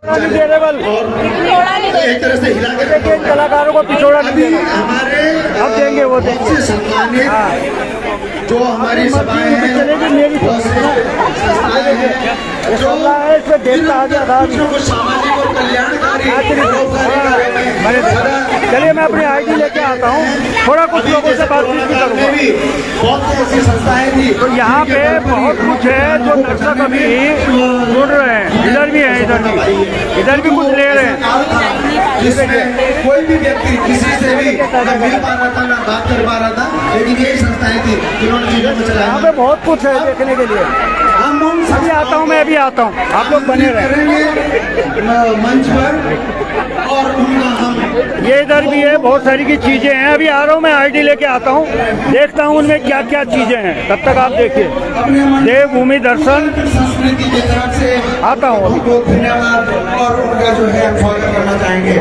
एक तरह से हिला के कलाकारों को पिछोड़ा नहीं देना। हमारे अब देंगे वो देंगे। सम्मानित जो हमारी सभाएं हैं जो सामाजिक और कल्याणकारी चलिए मैं अपनी आईडी लेके आता हूँ, थोड़ा कुछ लोगों से बातचीत भी करूँगा। बहुत ऐसी संस्थाएं थी तो यहाँ पे बहुत कुछ है जो दर्शक अभी जुड़ रहे हैं, इधर भी है, इधर भी कुछ ले रहे हैं। जिसमें कोई भी व्यक्ति किसी से भी न मिल पा रहा था, न बात कर पा रहा था, लेकिन यही संस्थाएं थी जिन्होंने चीजों को चलाया। यहाँ पे बहुत कुछ है देखने के लिए। हम अभी आता हूँ, मैं अभी आता हूँ, आप लोग बने रहेंगे मंच पर और उनका हम ये इधर भी है, बहुत सारी की चीजें हैं। अभी आ रहा हूँ, मैं आईडी लेके आता हूँ, देखता हूँ उनमें क्या क्या चीजें हैं। तब तक आप देखिए देवभूमि दर्शन संस्कृति की तरफ से आता हूँ। उनको धन्यवाद और उनका जो है फॉलो करना चाहेंगे।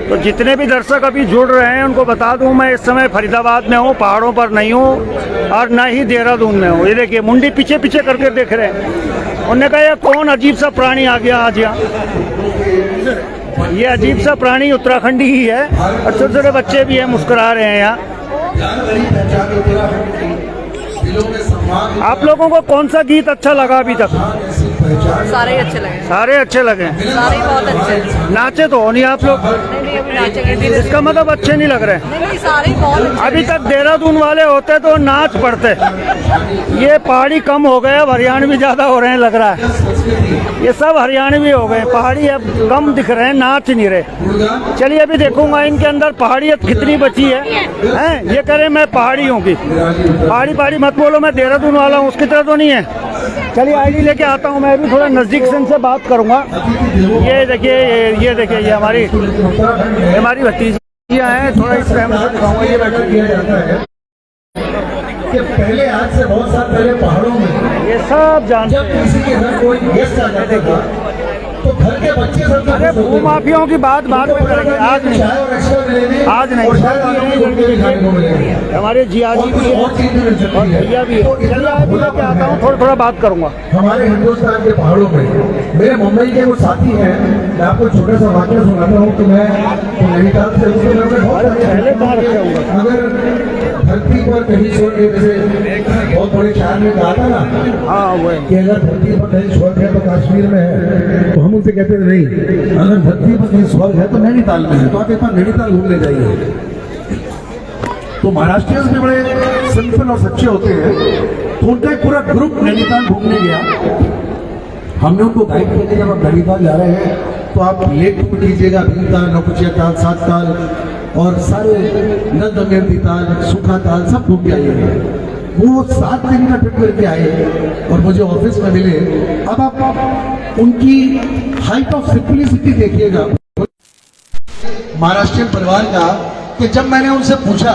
तो जितने भी दर्शक अभी जुड़ रहे हैं उनको बता दूं, मैं इस समय फरीदाबाद में हूँ, पहाड़ों पर नहीं हूँ और ना ही देहरादून में हूँ। ये देखिए मुंडी पीछे पीछे करके देख रहे हैं। उन्होंने कहा ये कौन अजीब सा प्राणी आ गया आज यहाँ। ये अजीब सा प्राणी उत्तराखंडी ही है और छोटे छोटे बच्चे भी हैं, मुस्कुरा रहे हैं यहाँ। आप लोगों को कौन सा गीत अच्छा लगा अभी तक? सारे अच्छे लगे। सारे अच्छे लगे। सारे बहुत अच्छे। नाचे तो हो नहीं आप लोग? नहीं अभी नाचेंगे। इसका मतलब अच्छे नहीं लग रहे? नहीं सारे बहुत अच्छे। अभी तक देहरादून वाले होते तो नाच पड़ते। ये पहाड़ी कम हो गए, अब हरियाणवी ज्यादा हो रहे हैं लग रहा है। ये सब हरियाणवी हो गए, पहाड़ी अब कम दिख रहे हैं, नाच नहीं रहे। चलिए अभी देखूंगा इनके अंदर पहाड़ियत कितनी बची है। ये करें मैं पहाड़ी हूँ की पहाड़ी मत बोलो, मैं देहरादून वाला हूँ, उसकी तरह तो नहीं है। चलिए आईडी लेके आता हूँ, मैं भी थोड़ा नजदीक से इनसे बात करूंगा। ये देखिए ये देखिए ये हमारी भतीजियाँ हैं, थोड़ा इस टाइम से दिखाऊंगा। ये कि पहले आज से बहुत साल पहले पहाड़ों में ये सब जानते जब किसी के घर कोई गेस्ट आ जाता था तो घर के बच्चे सब अरे भूमाफियों की बात में करेंगे, आज नहीं, आज नहीं। हमारे जिया जी भी और भैया भी है। चलिए आगे लेके आता हूँ, थोड़ा थोड़ा बात करूँगा। हमारे हिंदुस्तान के पहाड़ों में मेरे मुंबई के वो साथी हैं, मैं आपको छोटा सा वाक्य सुनाता हूँ कि मैं नैनीताल से पहले कहाँ रखे होंगे? अगर धरती पर कहीं छोड़ के, जैसे बहुत बड़े शहर में कहा था ना, हाँ वो कि अगर धरती पर कहीं स्वर्ग है तो कश्मीर में है, तो हम उनसे कहते थे नहीं, अगर धरती पर कहीं स्वर्ग है तो नैनीताल में है, तो आप एक बार नैनीताल घूमने जाइए। तो महाराष्ट्रियंस भी बड़े सिंपल और सच्चे होते हैं, तो उनका एक पूरा ग्रुप नैनीताल घूमने गया। हमने उनको गाइड किया कि जब आप नैनीताल जा रहे हैं तो आप लेक टूर कीजिएगा, भीमताल, नौकुचिया ताल, सात ताल और सारे नंदमेरती ताल, सूखा ताल सब घूम के आइएगा। वो 7 दिन का ट्रिप करके आए और मुझे ऑफिस में मिले। अब आप उनकी हाइट ऑफ सिंपलिसिटी देखिएगा महाराष्ट्रियन परिवार का, कि जब मैंने उनसे पूछा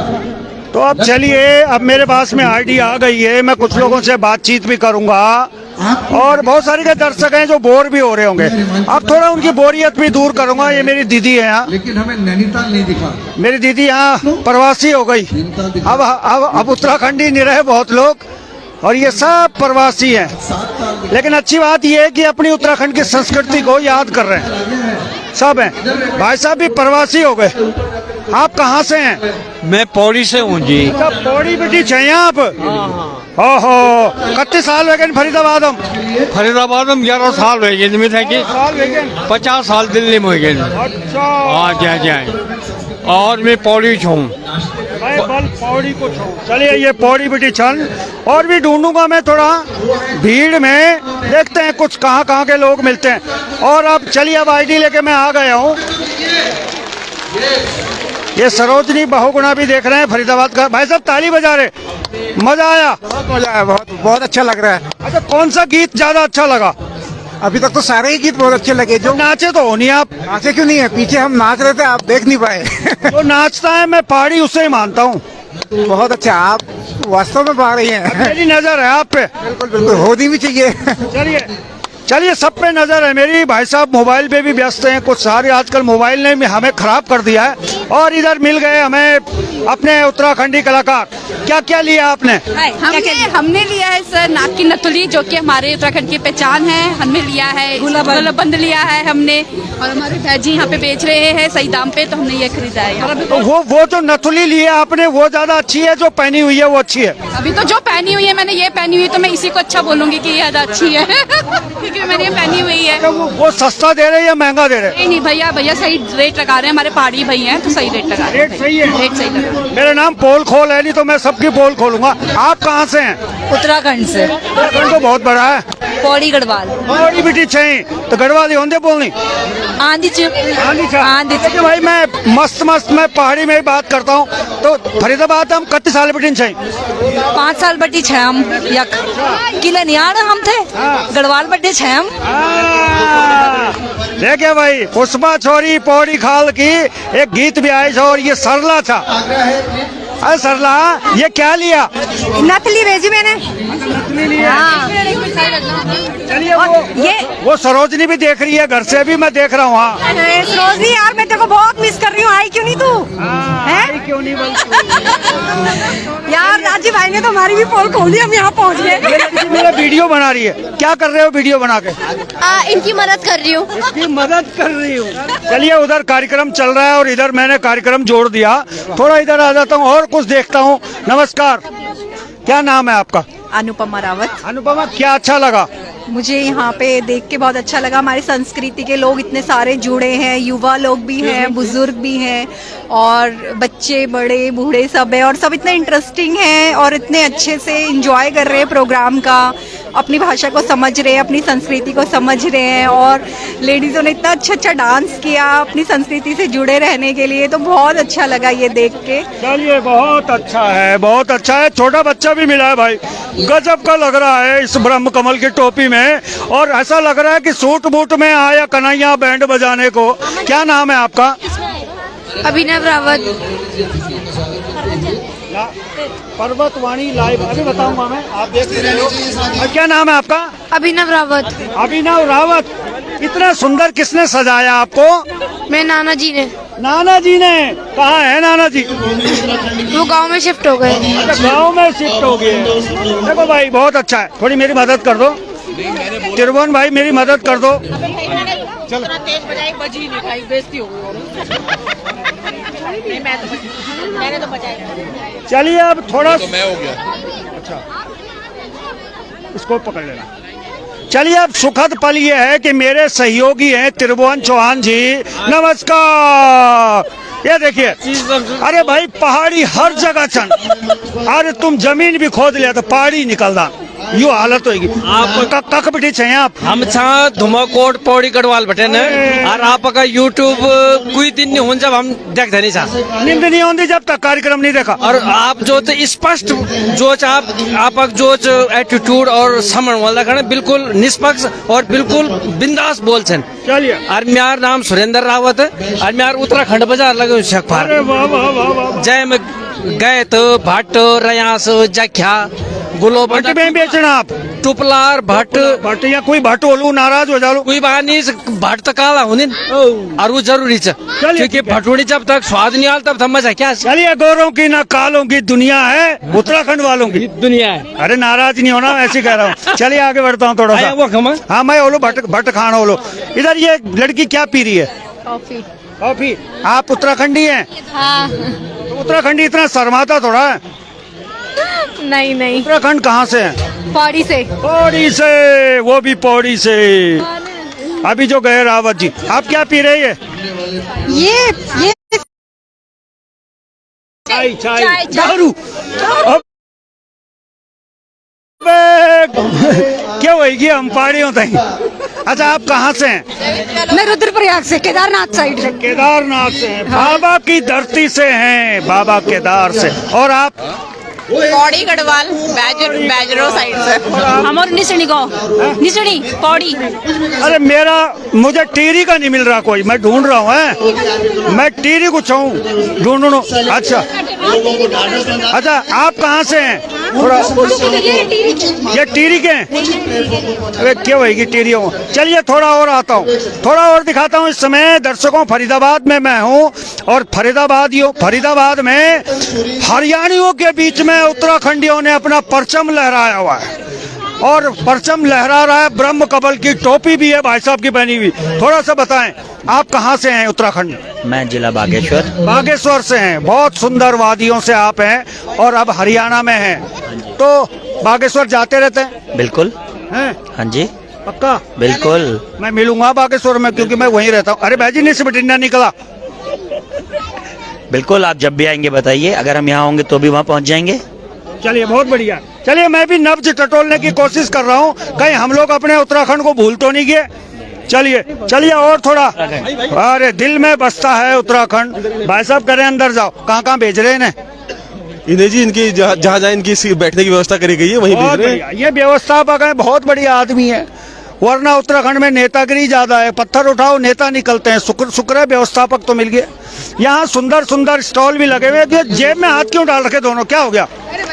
तो अब चलिए, अब मेरे पास में आईडी आ गई है, मैं कुछ लोगों से बातचीत भी करूंगा और बहुत सारे के दर्शक हैं जो बोर भी हो रहे होंगे। अब थोड़ा उनकी बोरियत भी दूर करूंगा। ये मेरी दीदी है यहाँ, लेकिन हमें नैनीताल नहीं दिखा। मेरी दीदी यहाँ प्रवासी हो गई। अब उत्तराखंडी नहीं रहे बहुत लोग, और ये सब प्रवासी हैं। लेकिन अच्छी बात यह है कि अपनी उत्तराखंड की संस्कृति को याद कर रहे हैं, सब हैं। भाई साहब भी प्रवासी हो गए। आप कहाँ से हैं? मैं पौड़ी से हूँ जी। पौड़ी बेटी चाहिए आप? ओहो, कितने साल हो गए फरीदाबाद? हम 11 साल हो गए, 50 साल दिल्ली में हो गए। अच्छा, हाँ जाए और मैं पौड़ी हूँ। पौड़ी को चलिए, ये पौड़ी बेटी छन और भी ढूंढूंगा मैं थोड़ा भीड़ में, देखते हैं कुछ कहाँ के लोग मिलते हैं। और अब चलिए, अब आईडी लेके मैं आ गया हूँ। ये सरोजनी बहुगुणा भी देख रहे हैं फरीदाबाद का। भाई साहब ताली बजा रहे, मजा आया? बहुत मजा आया, बहुत अच्छा लग रहा है। अच्छा, कौन सा गीत ज्यादा अच्छा लगा? अभी तक तो सारे ही गीत बहुत अच्छे लगे। जो नाचे तो हो नहीं आप? नाचे क्यों नहीं है, पीछे हम नाच रहे थे, आप देख नहीं पाए। जो नाचता है मैं पहाड़ी उससे ही मानता हूँ। बहुत अच्छा, आप वास्तव में पा रही हैं। मेरी नजर है आप पे। बिल्कुल बिल्कुल, होनी भी चाहिए। चलिए सब पे नजर है मेरी। भाई साहब मोबाइल पे भी व्यस्त हैं, कुछ सारे आजकल मोबाइल ने हमें खराब कर दिया है। और इधर मिल गए हमें अपने उत्तराखंडी कलाकार। क्या क्या लिया आपने? हमने लिया है सर नाक की नथुली, जो कि हमारे उत्तराखंड की पहचान है। हमने लिया है गुलाबंद लिया है हमने, और हमारे भाजी यहाँ पे बेच रहे हैं सही दाम पे, तो हमने ये खरीदा है यहाँ पे। तो वो जो नथुली लिया आपने वो ज्यादा अच्छी है, जो पहनी हुई है वो अच्छी है? अभी तो जो पहनी हुई है मैंने ये पहनी हुई है, तो मैं इसी को अच्छा बोलूंगी कि ये ज्यादा अच्छी है क्योंकि मैंने ये पहनी हुई है। तो वो सस्ता दे रहे हैं या महंगा दे रहे हैं? नहीं भैया सही रेट लगा रहे हैं, हमारे पहाड़ी भैया हैं तो सही रेट लगा रहे हैं। रेट सही है? रेट सही लगा रहे हैं। मेरा नाम पोल खोल है, नहीं तो मैं सबकी पोल खोलूंगा। आप कहाँ से हैं? उत्तराखंड से। उत्तराखंड तो बहुत बड़ा है। पौड़ी गढ़वाल। बड़ी बेटी छई तो गढ़वाली होंगे बोलनी? आंधी देखिए भाई, मैं मस्त मैं पहाड़ी में ही बात करता हूँ। तो फरीदाबाद हम कितने साल बेटी छई? 5 साल बटी छे हम यक किले नियाड़ हम थे गढ़वाल बटे छे हम। देखिए भाई, पुष्पा छोरी पौड़ी खाल की एक गीत भी आई और ये सरला था। अरे सरला, ये क्या लिया? नथली भेजी मैंने। चलिए वो सरोजनी भी देख रही है घर से, भी मैं देख रहा हूँ। हाँ सरोजनी यार, मैं तेरे को बहुत मिस कर रही हूँ, आई क्यों नहीं तू? हैं? क्यों नहीं यार राजीव भाई ने तो हमारी भी पोल खोल दी, हम यहाँ पहुँच गए। मेरा वीडियो बना रही है, क्या कर रहे हो वीडियो बना के? इनकी मदद कर रही हूँ। इसकी मदद कर रही हूँ। चलिए, उधर कार्यक्रम चल रहा है और इधर मैंने कार्यक्रम जोड़ दिया। थोड़ा इधर आ जाता हूँ और कुछ देखता हूँ। नमस्कार, क्या नाम है आपका? अनुपमा रावत। अनुपमा, क्या अच्छा लगा? मुझे यहाँ पे देख के बहुत अच्छा लगा। हमारी संस्कृति के लोग इतने सारे जुड़े हैं, युवा लोग भी हैं, बुजुर्ग भी हैं, और बच्चे बड़े बूढ़े सब है, और सब इतने इंटरेस्टिंग हैं और इतने अच्छे से एंजॉय कर रहे हैं प्रोग्राम का। अपनी भाषा को समझ रहे हैं, अपनी संस्कृति को समझ रहे हैं, और लेडीज़ों ने इतना अच्छा डांस किया अपनी संस्कृति से जुड़े रहने के लिए, तो बहुत अच्छा लगा ये देख के। चलिए, बहुत अच्छा है, बहुत अच्छा है। छोटा बच्चा भी मिला है भाई, गजब का लग रहा है इस ब्रह्म कमल की टोपी में, और ऐसा लग रहा है कि सूट बूट में आया कन्हैया बैंड बजाने को। क्या नाम है आपका? अभिनव रावत। पर्वतवाणी लाइव अभी बताऊंगा मैं, आप देख रहे हो। क्या नाम है आपका? अभिनव रावत। अभिनव रावत, इतना सुंदर किसने सजाया आपको? मैं नाना जी ने। नाना जी ने? कहाँ है नाना जी? वो गांव में शिफ्ट हो गए। गांव में शिफ्ट हो गए। देखो भाई, बहुत अच्छा है, थोड़ी मेरी मदद कर दो। त्रिभुवन भाई, मेरी मदद कर दो। चल, मैंने तो बजाया। चलिए, अब थोड़ा तो मैं हो गया। अच्छा, इसको पकड़ लेना। चलिए, अब सुखद पल ये है कि मेरे सहयोगी हैं त्रिभुवन चौहान जी। नमस्कार। ये देखिए, अरे भाई, पहाड़ी हर जगह चन। अरे तुम जमीन भी खोद लिया तो पहाड़ी निकलदा, यो हालत होगी। आप कख बिठी चाहिए आप? हम छा धुमाकोट पौड़ी गढ़वाल बटे न, और आपका यूट्यूब कोई दिन नहीं हो जब हम देखते नहीं छा। नींद नहीं होती जब तक कार्यक्रम नहीं देखा। और आप जो तो स्पष्ट जो आप जो एटीट्यूड और समण वाला करना बिल्कुल निष्पक्ष और बिल्कुल बिंदास बोल छन। चलिए, और मेरा नाम सुरेंद्र रावत है, और मेरा उत्तराखंड बाजार लगे शेखपार। अरे वाह वाह वाह वाह। जय में गए तो भट्ट रयास जख्या गुलो भट्ट में बेचना आप? टुपलार भट्ट या कोई भट्ट ओलू नाराज हो जाओ। कोई बात नहीं, भट्ट तो काला होने और वो जरूरी है, क्योंकि भटूड़ी जब तक स्वाद नहीं आता तब मजा क्या। चलिए, गोरों की ना कालों की दुनिया है, उत्तराखंड वालों की दुनिया है। अरे नाराज नहीं होना, ऐसे कह रहा हूँ। चलिए, आगे बढ़ता हूँ थोड़ा सा। हाँ, मैं ओलो भट्ट खाना ओलो। इधर ये लड़की क्या पी रही है? कॉफी। कॉफी? आप उत्तराखंडी हैं? हाँ। तो उत्तराखंडी इतना शर्माता थोड़ा है। नहीं। उत्तराखंड कहाँ से है? पौड़ी से। पौड़ी से, वो भी पौड़ी से। अभी जो गए रावत जी, आप क्या पी रहे हैं? ये चाय दारू। क्या होगी हम पहाड़ियों तक। अच्छा, आप कहाँ से हैं? मैं रुद्रप्रयाग से, केदारनाथ साइड से। केदारनाथ से हैं, बाबा की धरती से हैं, बाबा केदार से। और आप? पौड़ी गढ़वाल बैजरो साइड से। हमारे निसणी गाँव, निसणी पौड़ी। अरे मुझे टीरी का नहीं मिल रहा कोई, मैं ढूंढ रहा हूँ। मैं टीरी को चाहूँ ढूंढूं। अच्छा, अच्छा, आप कहाँ से हैं? थोड़ा ये टीरी के हैं? अरे क्यों होगी टीरियों? चलिए थोड़ा और आता हूँ, थोड़ा और दिखाता हूँ। इस समय दर्शकों फरीदाबाद में मैं हूँ और फरीदाबाद में हरियाणियों के बीच में उत्तराखंडियों ने अपना परचम लहराया हुआ है और परचम लहरा रहा है। ब्रह्म कमल की टोपी भी है भाई साहब की पहनी हुई। थोड़ा सा बताएं, आप कहाँ से हैं उत्तराखंड? मैं जिला बागेश्वर से हैं। बहुत सुंदर वादियों से आप हैं और अब हरियाणा में हैं, तो बागेश्वर जाते रहते हैं? बिल्कुल हैं? हाँ जी पक्का? बिल्कुल। मैं मिलूंगा बागेश्वर में क्योंकि मैं वहीं रहता हूँ। अरे भाई जी, नहीं बटिंडा निकला। बिल्कुल, आप जब भी आएंगे बताइए, अगर हम यहाँ होंगे तो भी वहाँ पहुँच जाएंगे। चलिए बहुत बढ़िया। चलिए मैं भी नब्ज टटोलने की कोशिश कर रहा हूँ, कहीं हम लोग अपने उत्तराखंड को भूल तो नहीं गए। चलिए और थोड़ा। अरे दिल में बसता है उत्तराखंड। भाई साहब कह रहे हैं अंदर जाओ। कहाँ भेज रहे हैं इन्हें? इन्हें जी इनकी जहाँ इनकी बैठने की व्यवस्था करी गई है वहीं भेज रहे हैं। ये व्यवस्थापक है, बहुत बढ़िया आदमी है, वरना उत्तराखंड में नेतागिरी ज्यादा है। पत्थर उठाओ नेता निकलते हैं। शुक्र है व्यवस्थापक तो मिल गए। यहाँ सुंदर सुंदर स्टॉल भी लगे हुए हैं। जेब में हाथ क्यों डाल रखे दोनों? क्या हो गया? अरे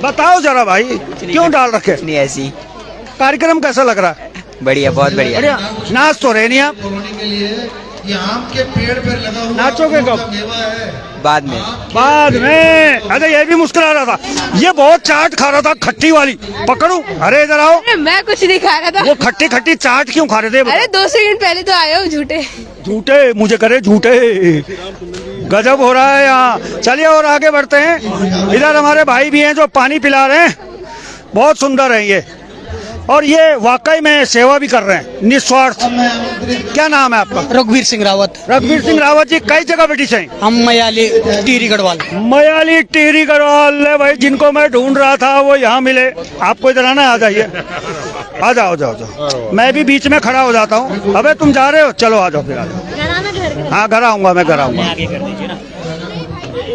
बताओ जरा भाई, क्यों डाल रखे? नहीं ऐसी। कार्यक्रम कैसा लग रहा है? बढ़िया, बहुत बढ़िया। नाच तो रहे नहीं आप? नाचोगे कब? बाद में। अच्छा, ये भी मुस्कुरा रहा था। ये बहुत चाट खा रहा था, खट्टी वाली। पकड़ू? अरे इधर आओ। मैं कुछ नहीं खा रहा था। वो खट्टी खट्टी चाट क्यों खा रहे थे? अरे 2 सेकंड पहले तो आए हो झूठे। झूठे मुझे करे झूठे। गजब हो रहा है यहाँ। चलिए और आगे बढ़ते हैं। इधर हमारे भाई भी हैं जो पानी पिला रहे हैं। बहुत सुंदर है ये, और ये वाकई में सेवा भी कर रहे हैं निस्वार्थ। क्या नाम है आपका? रघुवीर सिंह रावत। रघुवीर सिंह रावत जी, कई जगह ब्रिटिश हैं? हम मयाली टिहरी गढ़वाल। मयाली टिहरी गढ़वाल भाई, जिनको मैं ढूंढ रहा था वो यहाँ मिले। आपको इधर आना है? आ जाइए, आ जाओ। मैं भी बीच में खड़ा हो जाता हूँ। अबे तुम जा रहे हो? चलो आ जाओ फिर, आ जाओ। हाँ घर आऊंगा, मैं घर आऊंगा।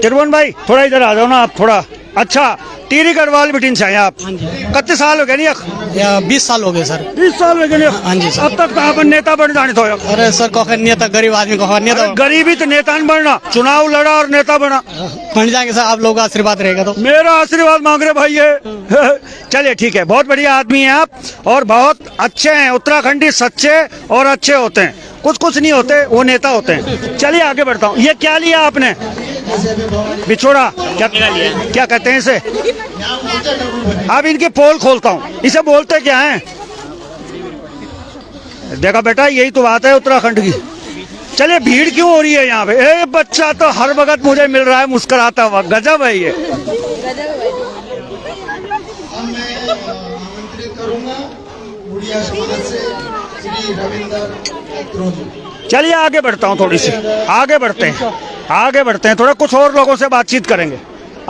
त्रिभुवन भाई थोड़ा इधर आ जाओ ना आप, थोड़ा। अच्छा, टिहरी गढ़वाल बिटिन से आप? कितने साल हो गए? नहीं 20 साल हो गए सर। 20 साल हो गए? हाँ जी सर। अब तक तो आप नेता बन जाने तो। अरे सर कौन नेता, गरीब आदमी को नेता। गरीबी तो नेता नहीं बनना, चुनाव लड़ा और नेता बना। बन जाएंगे सर, आप लोगों का आशीर्वाद रहेगा तो। मेरा आशीर्वाद मांग रहे भाई ये। चलिए ठीक है, बहुत बढ़िया आदमी हैं आप और बहुत अच्छे हैं। उत्तराखंडी सच्चे और अच्छे होते हैं, कुछ नहीं होते, वो नेता होते हैं। चलिए आगे बढ़ता हूँ। ये क्या लिया आपने? बिछोड़ा? क्या कहते हैं इसे? अब इनकी पोल खोलता हूँ, इसे बोलते क्या है? देखा बेटा, यही तो बात है उत्तराखंड की। चलिए भीड़ क्यों हो रही है यहाँ पे? ए बच्चा तो हर वक्त मुझे मिल रहा है मुस्कुराता हुआ। गजब है ये। चलिए आगे बढ़ता हूँ, थोड़ी सी आगे बढ़ते हैं। थोड़ा कुछ और लोगों से बातचीत करेंगे।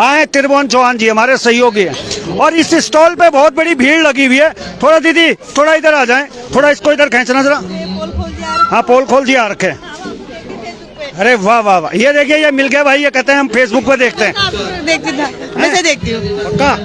आए त्रिभुवन चौहान जी हमारे सहयोगी हैं और इस स्टॉल पे बहुत बड़ी भीड़ लगी हुई है। थोड़ा दीदी थोड़ा इधर आ जाएं, थोड़ा इसको इधर खींचना जरा। हाँ पोल खोल दिया रखे। अरे वाह वाह वाह, ये देखिए ये मिल गए भाई। ये कहते हैं हम फेसबुक पे देखते हैं। मैं देखती हूँ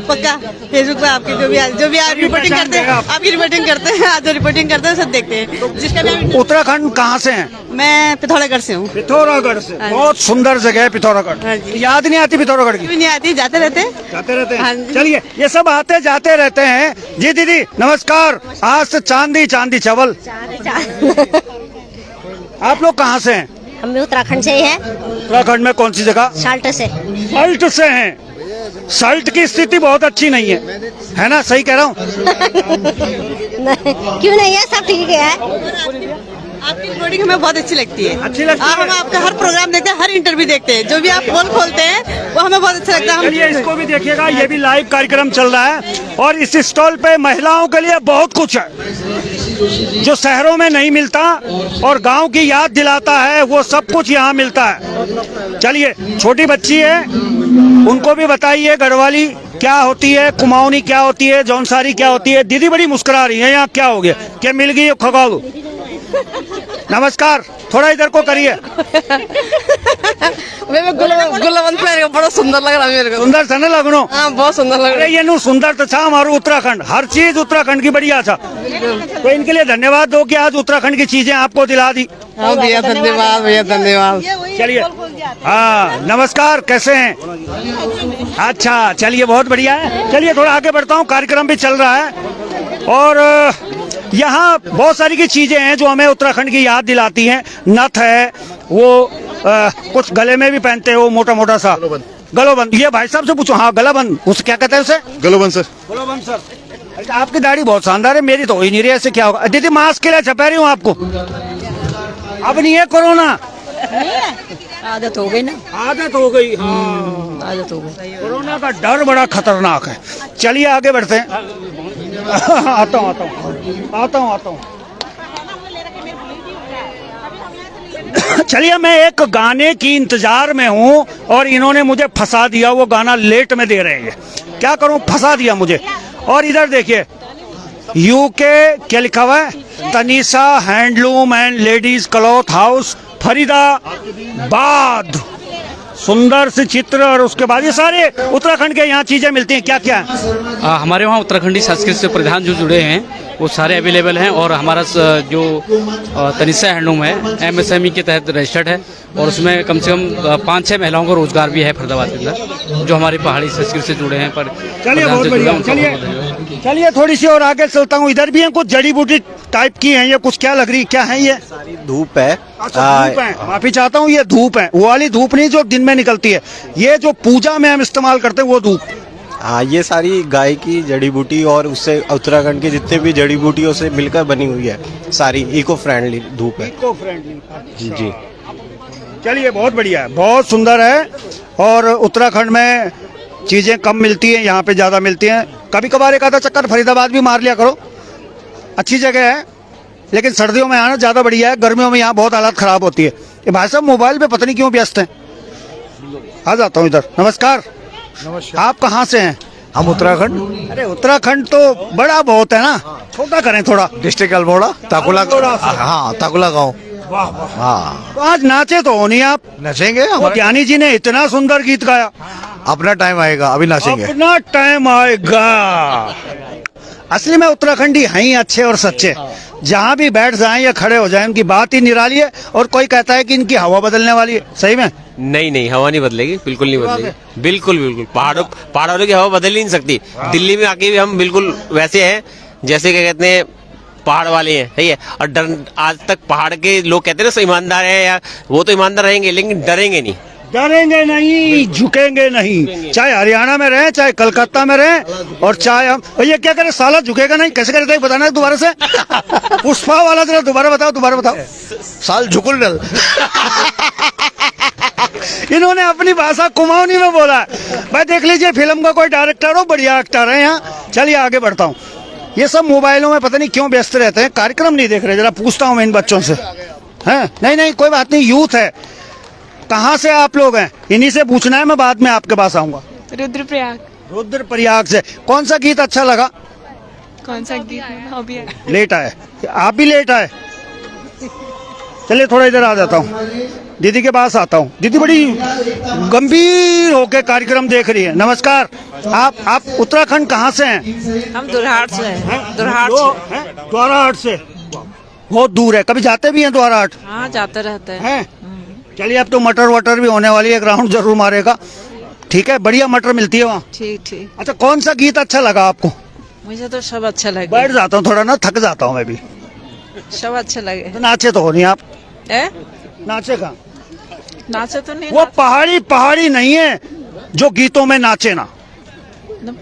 पक्का फेसबुक पे आपके जो भी आप रिपोर्टिंग करते हैं, आपकी रिपोर्टिंग करते हैं, आज जो रिपोर्टिंग करते हैं सब देखते हैं। जिसका भी उत्तराखंड कहाँ से हैं? मैं पिथौरागढ़ से हूँ। पिथौरागढ़ से? बहुत सुंदर जगह है पिथौरागढ़। याद नहीं आती पिथौरागढ़ की? नहीं आती, जाते रहते हैं। चलिए ये सब आते जाते रहते हैं। जी दीदी नमस्कार। आज से चांदी चावल। आप लोग कहाँ से हैं? हम भी उत्तराखंड से ही हैं। उत्तराखंड में कौन सी जगह? साल्ट से। साल्ट से हैं। साल्ट की स्थिति बहुत अच्छी नहीं है ना? सही कह रहा हूँ? क्यों नहीं है, सब ठीक है। आपकी रिपोर्टिंग हमें बहुत अच्छी लगती है। अच्छी लगती है? हम आपका हर प्रोग्राम देखते हैं, हर इंटरव्यू देखते हैं, जो भी आप पोल खोलते हैं वो हमें बहुत अच्छा लगता है। चलिए इसको भी देखिएगा, ये भी लाइव कार्यक्रम चल रहा है और इस स्टॉल पे महिलाओं के लिए बहुत कुछ है जो शहरों में नहीं मिलता और गांव की याद दिलाता है, वो सब कुछ यहाँ मिलता है। चलिए छोटी बच्ची है, उनको भी बताइए गढ़वाली क्या होती है, कुमाऊनी क्या होती है, जौनसारी क्या होती है। दीदी बड़ी मुस्कुरा रही है। यहाँ क्या हो गया? क्या मिल गई खगाऊ? नमस्कार, थोड़ा इधर को करिए। गुलाबंद पहन के बड़ा सुंदर लग रहा है मेरे को। सुंदर था ना लगनो? हाँ बहुत सुंदर लग रहा है। ये नु सुंदर तो था हमारा उत्तराखंड, हर चीज उत्तराखंड की बढ़िया था। तो इनके लिए धन्यवाद दो कि आज उत्तराखंड की चीजें आपको दिला दी। हाँ भैया धन्यवाद, भैया धन्यवाद। चलिए हाँ नमस्कार, कैसे हैं? अच्छा चलिए, बहुत बढ़िया है। चलिए थोड़ा आगे बढ़ता हूँ, कार्यक्रम भी चल रहा है और यहाँ बहुत सारी की चीजें हैं जो हमें उत्तराखंड की याद दिलाती हैं। नथ है, वो कुछ गले में भी पहनते हैं, वो मोटा मोटा सा गलोबंद। ये भाई साहब से पूछो, हाँ गलाबंद, उसे क्या कहते हैं उसे? गलोबंद सर। गलोबंद सर। अच्छा, आपकी दाढ़ी बहुत शानदार है, मेरी तो हो ही नहीं रही, ऐसे क्या होगा? दीदी मास्क के लिए छपा रही हूँ आपको, अब नहीं है कोरोना। आदत हो गई ना, आदत हो गई, हाँ आदत हो गई। कोरोना का डर बड़ा खतरनाक है। चलिए आगे बढ़ते हैं। आता हूँ। चलिए, मैं एक गाने की इंतजार में हूँ और इन्होंने मुझे फंसा दिया। वो गाना लेट में दे रहे हैं, क्या करूँ, फंसा दिया मुझे। और इधर देखिए, यूके क्या लिखा हुआ है? Tanisa handloom and ladies cloth house Faridabad. सुंदर से चित्र और उसके बाद ये सारे उत्तराखंड के यहाँ चीजें मिलती हैं। क्या क्या है? हमारे वहाँ उत्तराखंडी संस्कृति से प्रधान जो जुड़े हैं वो सारे अवेलेबल हैं, और हमारा जो तनिषा हैंडलूम है MSME के तहत रजिस्टर्ड है, और उसमें कम से कम 5-6 महिलाओं को रोजगार भी है फरीदाबाद के अंदर, जो हमारी पहाड़ी संस्कृति से जुड़े हैं। पर चलिए बहुत बढ़िया। चलिए थोड़ी सी और आगे चलता हूँ। इधर भी है कुछ जड़ी बूटी टाइप की है, ये कुछ क्या लग रही, क्या है ये? धूप है। अच्छा धूप है, माफी चाहता हूँ, ये धूप है, वो वाली धूप नहीं जो दिन में निकलती है, ये जो पूजा में हम इस्तेमाल करते हैं वो धूप। हाँ, ये सारी गाय की जड़ी बूटी और उससे उत्तराखंड के जितने भी जड़ी बूटियों से मिलकर बनी हुई है, सारी इको फ्रेंडली धूप है। इको फ्रेंडली जी। चलिए बहुत बढ़िया है, बहुत सुंदर है। और उत्तराखंड में चीजें कम मिलती हैं, यहाँ पे ज्यादा मिलती हैं। कभी कभार एक आधा चक्कर फरीदाबाद भी मार लिया करो, अच्छी जगह है। लेकिन सर्दियों में आना ज्यादा बढ़िया है, गर्मियों में यहाँ बहुत हालत खराब होती है। ये भाई साहब मोबाइल पे पता नहीं क्यों व्यस्त हैं। आ जाता हूँ इधर। नमस्कार। आप कहाँ से हैं? हम उत्तराखंड। अरे उत्तराखंड तो बड़ा बहुत है ना, छोटा करें थोड़ा। डिस्ट्रिक्ट अल्मोड़ा, ताकुला। हाँ, ताकुला गाँव। हाँ, तो आज नाचे तो हो नहीं आप? नचेंगे। वो ज्ञानी जी ने इतना सुंदर गीत गाया। अपना टाइम आएगा, अभी नाचेंगे। अपना टाइम आएगा। असली में उत्तराखंडी हैं ही अच्छे और सच्चे, जहाँ भी बैठ जाएं या खड़े हो जाएं उनकी बात ही निराली है। और कोई कहता है कि इनकी हवा बदलने वाली है, सही में? नहीं, हवा नहीं बदलेगी, बिल्कुल नहीं बदलेगी। बिल्कुल पहाड़ों की हवा बदल ही नहीं सकती। दिल्ली में आके भी हम बिल्कुल वैसे हैं जैसे क्या कहते हैं पहाड़ वाले हैं, सही है। और आज तक पहाड़ के लोग कहते हैं ना ईमानदार है, या वो तो ईमानदार रहेंगे लेकिन डरेंगे नहीं। डरेंगे नहीं, झुकेंगे नहीं, चाहे हरियाणा में रहे, चाहे कलकत्ता में रहे, और चाहे हम ये क्या करें, साला झुकेगा नहीं। कैसे करते हैं बताना दोबारा से? पुष्पा वाला जरा दोबारा बताओ। साल झुकुल डल। इन्होंने अपनी भाषा कुमाऊनी में बोला। भाई देख लीजिए, फिल्म का कोई डायरेक्टर हो, बढ़िया एक्टर है यहाँ। चलिए आगे बढ़ता हूँ। ये सब मोबाइलों में पता नहीं क्यों व्यस्त रहते हैं, कार्यक्रम नहीं देख रहे। जरा पूछता हूँ मैं इन बच्चों से। हैं? नहीं कोई बात नहीं, यूथ है। कहाँ से आप लोग हैं? इन्हीं से पूछना है, मैं बाद में आपके पास आऊंगा। रुद्रप्रयाग से। कौन सा गीत अच्छा लगा? कौन सा गीत? अभी लेट आए आप भी, लेट आए। चलिए थोड़ा इधर आ जाता हूँ, दीदी के पास आता हूँ। दीदी बड़ी गंभीर होकर कार्यक्रम देख रही है। नमस्कार। आप उत्तराखंड कहाँ से हैं? हम दुरहाट से हैं। द्वाराहाट से। बहुत दूर है, कभी जाते भी हैं द्वाराहाट? हाँ, जाते रहते हैं। चलिए, अब तो मटर वटर भी होने वाली है, ग्राउंड जरूर मारेगा। ठीक है, बढ़िया मटर मिलती है वहाँ। ठीक। अच्छा, कौन सा गीत अच्छा लगा आपको? मुझे तो सब अच्छा लगे। बैठ जाता हूँ थोड़ा ना, थक जाता हूँ मैं भी। सब अच्छे लगे। तो नाचे तो हो नहीं आप? नाचे कहाँ? नाचे तो नहीं। वो पहाड़ी नहीं है जो गीतों में नाचे ना।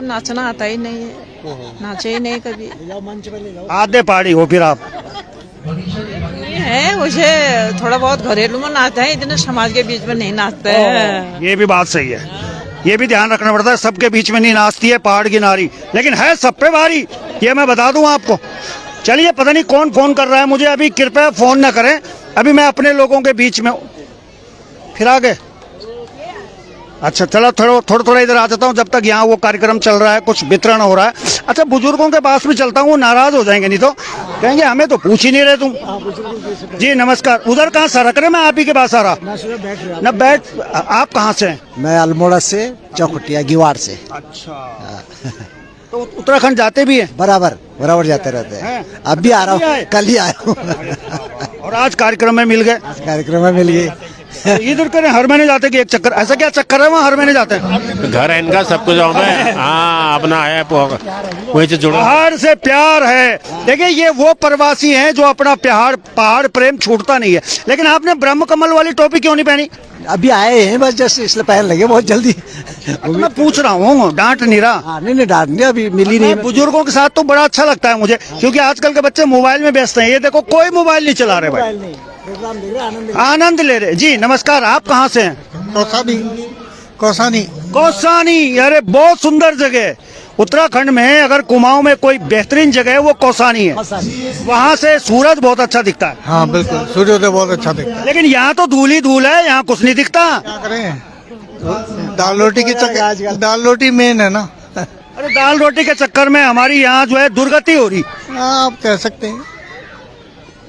नाचना आता ही नहीं है, नाचे ही नहीं कभी। आधे पहाड़ी हो फिर आप? है, मुझे थोड़ा बहुत घरेलू में नाचते हैं, इतने समाज के बीच में नहीं नाचते हैं। ये भी बात सही है, ये भी ध्यान रखना पड़ता है। सबके बीच में नहीं नाचती है पहाड़ की नारी, लेकिन है सब पे भारी, ये मैं बता दूं आपको। चलिए, पता नहीं कौन फोन कर रहा है मुझे अभी, कृपया फोन न करें, अभी मैं अपने लोगों के बीच में। फिर आगे। अच्छा चलो, थोड़ा इधर आ जाता हूँ, जब तक यहाँ वो कार्यक्रम चल रहा है, कुछ वितरण हो रहा है। अच्छा, बुजुर्गों के पास भी चलता हूँ, वो नाराज हो जाएंगे, नहीं तो कहेंगे हमें तो पूछ ही नहीं रहे तुम। जी नमस्कार। उधर कहाँ सरक रहे? मैं आप ही के पास आ रहा न बैठ। आप कहाँ से हैं? मैं अल्मोड़ा से, चौखुटिया गिवाड़ से। अच्छा, तो उत्तराखंड जाते भी हैं? बराबर जाते रहते हैं। अब भी आ रहा हूँ, कल ही आया हूँ। और आज कार्यक्रम में मिल गए? कार्यक्रम में मिल गए। इधर करें हर महीने जाते कि एक चक्कर, ऐसा क्या चक्कर है वहाँ हर महीने जाते हैं? घर है इनका, सब कुछ है। हाँ, अपना है, वही से जुड़ा। पहाड़ से प्यार है। देखिए ये वो प्रवासी हैं जो अपना पहाड़ प्रेम छूटता नहीं है। लेकिन आपने ब्रह्म कमल वाली टोपी क्यों नहीं पहनी? अभी आए हैं बस, जस्ट इसलिए पहन लगे बहुत जल्दी। मैं पूछ रहा हूँ, डांट नहीं रहा? नहीं डांट नहीं, अभी मिली नहीं। बुजुर्गों के साथ तो बड़ा अच्छा लगता है मुझे, क्योंकि आजकल के बच्चे मोबाइल में व्यस्त हैं। ये देखो कोई मोबाइल नहीं चला रहे भाई, आनंद ले रहे। जी नमस्कार, आप कहाँ से हैं? कौसानी। अरे बहुत सुंदर जगह है उत्तराखंड में। अगर कुमाऊं में कोई बेहतरीन जगह है वो कौसानी है। वहाँ से सूरज बहुत अच्छा दिखता है। हाँ बिल्कुल, सूर्योदय बहुत अच्छा दिखता है। लेकिन यहाँ तो धूल ही धूल है, यहाँ कुछ नहीं दिखता। क्या करें, दाल रोटी की चक्कर, दाल रोटी मेन है ना। अरे दाल रोटी के चक्कर में हमारी यहाँ जो है दुर्गति हो रही। आप कह सकते हैं,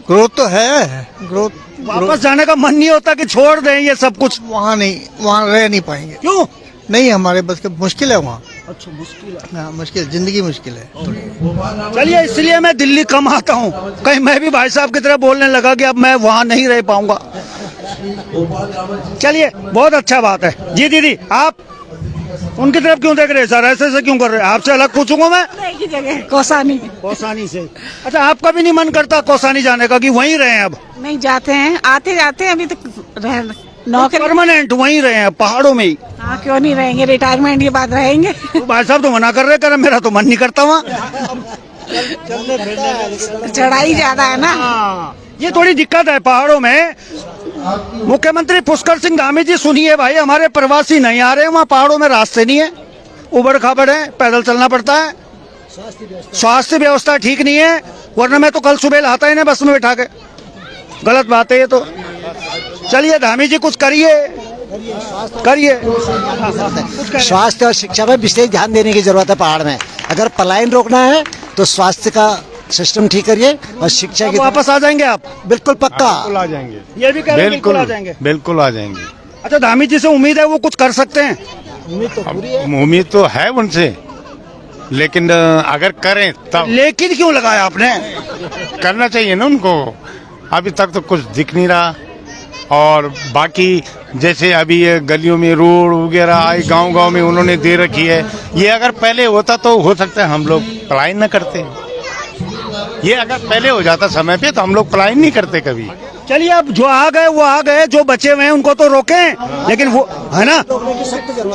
ग्रोथ तो है, ग्रोथ। वापस जाने का मन नहीं होता कि छोड़ दें ये सब कुछ? वहाँ नहीं, वहाँ रह नहीं पाएंगे। क्यों? नहीं, हमारे बस का मुश्किल है वहाँ। अच्छा मुश्किल है। हाँ मुश्किल, जिंदगी मुश्किल है। चलिए इसलिए मैं दिल्ली कम आता हूँ, कहीं मैं भी भाई साहब की तरह बोलने लगा कि अब मैं वहाँ नहीं रह पाऊंगा। चलिए बहुत अच्छा बात है। जी दीदी, आप उनकी तरफ क्यों देख रहे हैं सर, ऐसे क्यों कर रहे हैं? आपसे अलग पूछूंगा मैं। कौसानी से। अच्छा, आपका भी नहीं मन करता कौसानी जाने का कि वहीं रहे अब? नहीं जाते हैं, आते जाते हैं, अभी तक नौकरी परमानेंट वहीं रहे हैं पहाड़ों में ही? हाँ क्यों नहीं रहेंगे, रिटायरमेंट के बाद रहेंगे। तो भाई साहब तो मना कर रहे कर, मेरा तो मन नहीं करता वहाँ। चढ़ाई ज्यादा है ना। ये थोड़ी दिक्कत है पहाड़ों में। मुख्यमंत्री पुष्कर सिंह धामी जी सुनिए भाई, हमारे प्रवासी नहीं आ रहे हैं वहाँ पहाड़ों में, रास्ते नहीं है, उबड़ खाबड़ है, पैदल चलना पड़ता है, स्वास्थ्य व्यवस्था ठीक नहीं है। वरना मैं तो कल सुबह लाता ही नहीं बस में बैठा के। गलत बात है ये तो। चलिए धामी जी कुछ करिए। स्वास्थ्य और शिक्षा में विशेष ध्यान देने की जरूरत है पहाड़ में। अगर पलायन रोकना है तो स्वास्थ्य का सिस्टम ठीक करिए और शिक्षा की। वापस आ जाएंगे आप? बिल्कुल पक्का आ जाएंगे। ये भी कह रहे हैं बिल्कुल आ जाएंगे। बिल्कुल आ जाएंगे। अच्छा, धामी जी से उम्मीद है वो कुछ कर सकते हैं? उम्मीद तो है उनसे, लेकिन अगर करें तब। लेकिन क्यों लगाया आपने? करना चाहिए ना उनको, अभी तक तो कुछ दिख नहीं रहा। और बाकी जैसे अभी ये गलियों में रोड वगैरह आई, गांव में उन्होंने दे रखी है। ये अगर पहले होता तो हो सकता है हम लोग पलायन न करते। ये अगर पहले हो जाता समय पे तो हम लोग पलायन नहीं करते कभी। चलिए अब जो आ गए वो आ गए, जो बचे हुए हैं उनको तो रोकें, लेकिन वो है ना।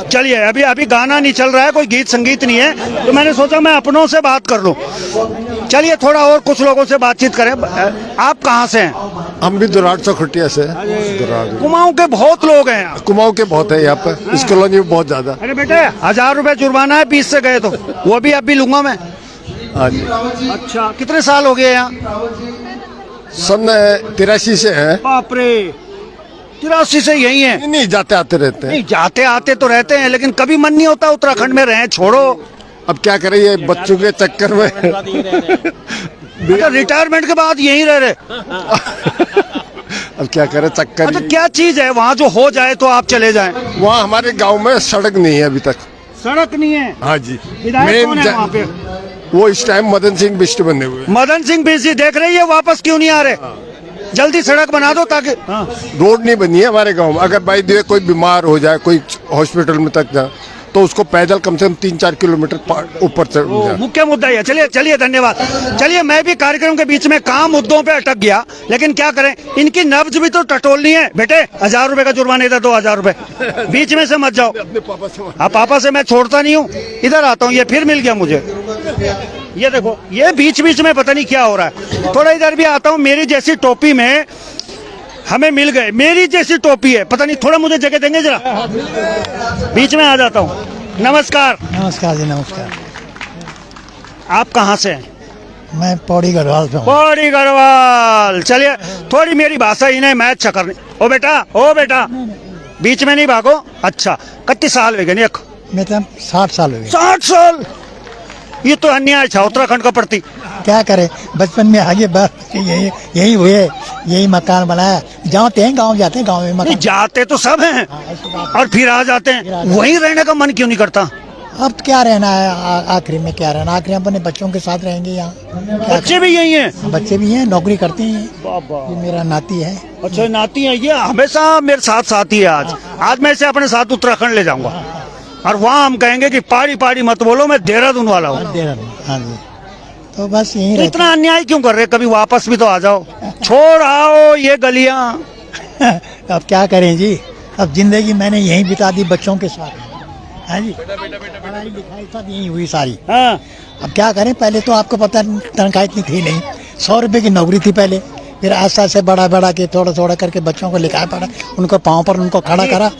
चलिए अभी गाना नहीं चल रहा है, कोई गीत संगीत नहीं है, तो मैंने सोचा मैं अपनों से बात कर लूं। चलिए थोड़ा और कुछ लोगों से बातचीत करें। आप कहाँ से हैं? हम भी दुराट चौखुटिया से। कुमाऊं के बहुत लोग हैं। कुमाऊं के बहुत है यहाँ पर, इस कॉलोनी में बहुत ज्यादा। अरे बेटे 1000 रुपए जुर्माना है 20 से गए तो, वो भी अब भी लूंगा मैं। अच्छा, कितने साल हो गए यहाँ? सन 83 से है। बाप रे, 83 से यही है? नहीं, जाते आते रहते हैं। नहीं, जाते आते तो रहते हैं, लेकिन कभी मन नहीं होता उत्तराखंड में रहें? छोड़ो, अब क्या करें, ये बच्चों के चक्कर में। अच्छा, रिटायरमेंट के बाद यहीं रह रहे? अब क्या करें, चक्कर। अच्छा, क्या चीज है वहाँ जो हो जाए तो आप चले जाएं? वहाँ हमारे गांव में सड़क नहीं है अभी तक। सड़क नहीं है? हाँ जी। विधायक कौन है वहाँ पे? वो इस टाइम मदन सिंह बिष्ट बने हुए। मदन सिंह बिष्ट देख रही है, वापस क्यों नहीं आ रहे? जल्दी सड़क बना दो ताकि। रोड नहीं बनी है हमारे गांव में। अगर बाई द वे कोई बीमार हो जाए, कोई हॉस्पिटल में तक जाए, तो उसको पैदल कम से कम 3-4 किलोमीटर ऊपर चढ़ जाए। मुख्य मुद्दा है। चलिए धन्यवाद। चलिए मैं भी कार्यक्रम के बीच में काम मुद्दों पे अटक गया, लेकिन क्या करें, इनकी नब्ज भी तो टटोलनी है। बेटे 1000 रुपए का जुर्माना था, 2000 रुपए, बीच में से मत जाओ। हाँ, पापा से मैं छोड़ता नहीं हूँ, इधर आता हूँ, ये फिर मिल गया मुझे। ये देखो, ये बीच में पता नहीं क्या हो रहा है। थोड़ा इधर भी आता हूँ, मेरी जैसी टोपी में हमें मिल गए, मेरी जैसी टोपी है, पता नहीं, थोड़ा मुझे जगह देंगे जरा? बीच में आ जाता हूँ। नमस्कार। नमस्कार जी, नमस्कार। आप कहाँ से हैं? मैं पौड़ी गढ़वाल से हूँ। पौड़ी गढ़वाल। चलिए थोड़ी मेरी भाषा ही नहीं मैच करनी। ओ बेटा बीच में नहीं भागो। अच्छा, कितने साल हो गए? नहीं, मैं तो 60 साल हो गए। 60 साल? ये तो अन्याय था उत्तराखंड का प्रति। क्या करे, बचपन में आगे यही हुए, यही मकान बनाया। जाते हैं गांव, जाते हैं गांव में मकान। जाते तो सब हैं और फिर आ जाते हैं। वहीं रहने का मन क्यों नहीं करता? अब क्या रहना है आखिरी में, क्या रहना आखिरी अपने बच्चों के साथ रहेंगे यहाँ। बच्चे भी यही हैं? बच्चे भी हैं, नौकरी करते हैं। ये मेरा नाती है। अच्छा नाती है, ये हमेशा मेरे साथ साथी है। आज मैं इसे अपने साथ उत्तराखंड ले जाऊंगा और वहाँ हम कहेंगे कि पहाड़ी पहाड़ी मत बोलो, मैं देहरादून वाला हूँ। देहरादून, हाँ जी। तो बस यही तो इतना अन्याय क्यों कर रहे? कभी वापस भी तो आ जाओ, छोड़ आओ ये गलियां। अब क्या करें जी, अब जिंदगी मैंने यहीं बिता दी बच्चों के साथ। हाँ जी, पढ़ाई लिखाई सब यहीं हुई सारी। हाँ। अब क्या करें, पहले तो आपको पता तनख्वाह इतनी थी नहीं, 100 रुपए की नौकरी थी पहले। फिर आस्ते आस्ते बढ़ा के थोड़ा थोड़ा करके बच्चों को लिखाया पड़ा, उनको पाँव पर उनको खड़ा करा।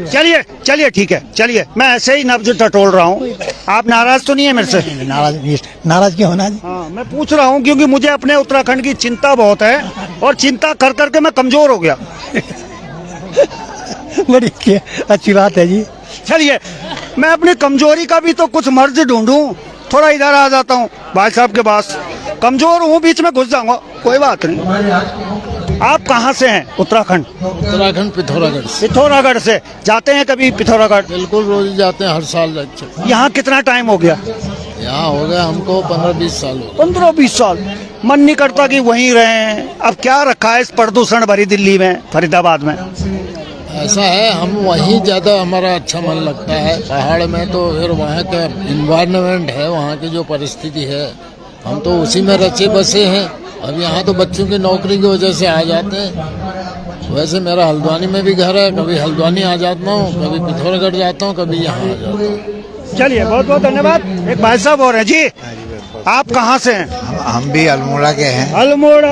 चलिए चलिए ठीक है, चलिए मैं ऐसे ही नब्ज टटोल रहा हूँ। आप नाराज तो नहीं है मेरे से? नाराज क्यों होना जी? हाँ, मैं पूछ रहा हूँ क्योंकि मुझे अपने उत्तराखंड की चिंता बहुत है और चिंता कर करके मैं कमजोर हो गया। बड़ी अच्छी बात है जी। चलिए मैं अपनी कमजोरी का भी तो कुछ मर्ज ढूंढूं, थोड़ा इधर आ जाता हूँ भाई साहब के पास। कमजोर हूँ, बीच में घुस जाऊंगा, कोई बात नहीं। आप कहाँ से हैं? उत्तराखंड? उत्तराखंड पिथौरागढ़ से। पिथौरागढ़ से जाते हैं कभी पिथौरागढ़? बिल्कुल, रोज जाते हैं, हर साल जाते हैं। यहाँ कितना टाइम हो गया? यहाँ हो गया हमको 15-20 साल हो गए। 15-20 साल। मन नहीं करता कि वहीं रहें? अब क्या रखा है इस प्रदूषण भरी दिल्ली में, फरीदाबाद में? ऐसा है, हम वहीं ज़्यादा हमारा अच्छा मन लगता है। पहाड़ में तो फिर वहाँ का इन्वायरमेंट है, वहाँ की जो परिस्थिति है, हम तो उसी में रचे बसे हैं। अब यहाँ तो बच्चों की नौकरी की वजह से आ जाते हैं। वैसे मेरा हल्द्वानी में भी घर है, कभी हल्द्वानी आ जाता हूँ, कभी पिथौरागढ़ जाता हूँ, कभी यहाँ आ जाता हूँ। चलिए बहुत बहुत धन्यवाद। एक भाई साहब और हैं जी, आप कहाँ से हैं? हम भी अल्मोड़ा के हैं। अल्मोड़ा?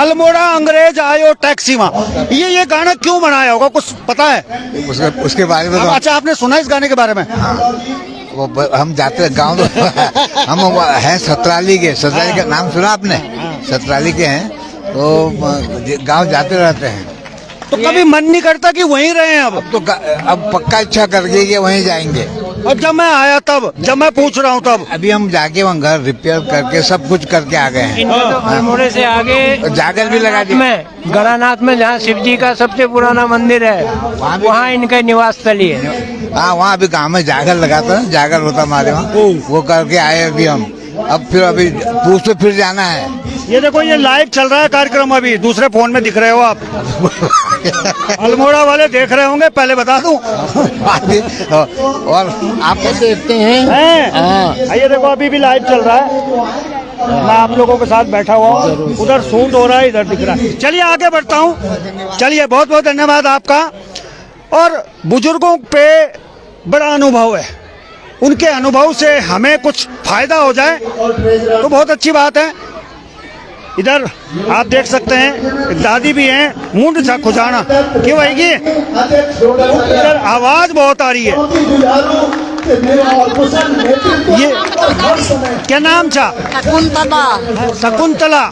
अल्मोड़ा अंग्रेज आयो टैक्सी वहाँ, ये गाना क्यों बनाया होगा, कुछ पता है? उसके बारे में तो अच्छा, आपने सुना इस गाने के बारे में? वो हम जाते गांव हम हैं सतराली के। सतराली का नाम सुना आपने? सतराली के हैं, तो गांव जाते रहते हैं। तो कभी मन नहीं करता कि वहीं रहे? अब पक्का इच्छा कर गई कि वहीं जाएंगे। और जब मैं आया तब, जब मैं पूछ रहा हूँ तब, अभी हम जाके वहाँ घर रिपेयर करके सब कुछ करके आ गए हैं। अल्मोड़े से आगे जागल भी लगा दी में गणानाथ में, जहाँ शिव जी का सबसे पुराना मंदिर है, वहाँ इनका निवास स्थली है। हाँ, वहाँ अभी गाँव में जागल लगाता है, जागल होता हमारे वहाँ, वो करके आए अभी हम। अब फिर अभी पूछ पे फिर जाना है। ये देखो, ये लाइव चल रहा है कार्यक्रम, अभी दूसरे फोन में दिख रहे हो आप। अल्मोड़ा वाले देख रहे होंगे, पहले बता दूं। और आप कैसे देखते हैं? ये देखो अभी भी लाइव चल रहा है, मैं आप लोगों के साथ बैठा हुआ हूँ, उधर शूट हो रहा है, इधर दिख रहा है। चलिए आगे बढ़ता हूँ। चलिए बहुत बहुत धन्यवाद आपका। और बुजुर्गों पे बड़ा अनुभव है, उनके अनुभव से हमें कुछ फायदा हो जाए तो बहुत अच्छी बात है। इधर आप देख सकते हैं दादी भी हैं, मुंड सा खुजाना क्यों आएगी? इधर आवाज बहुत आ रही है। ये क्या नाम था? शकुंतला। शकुंतला,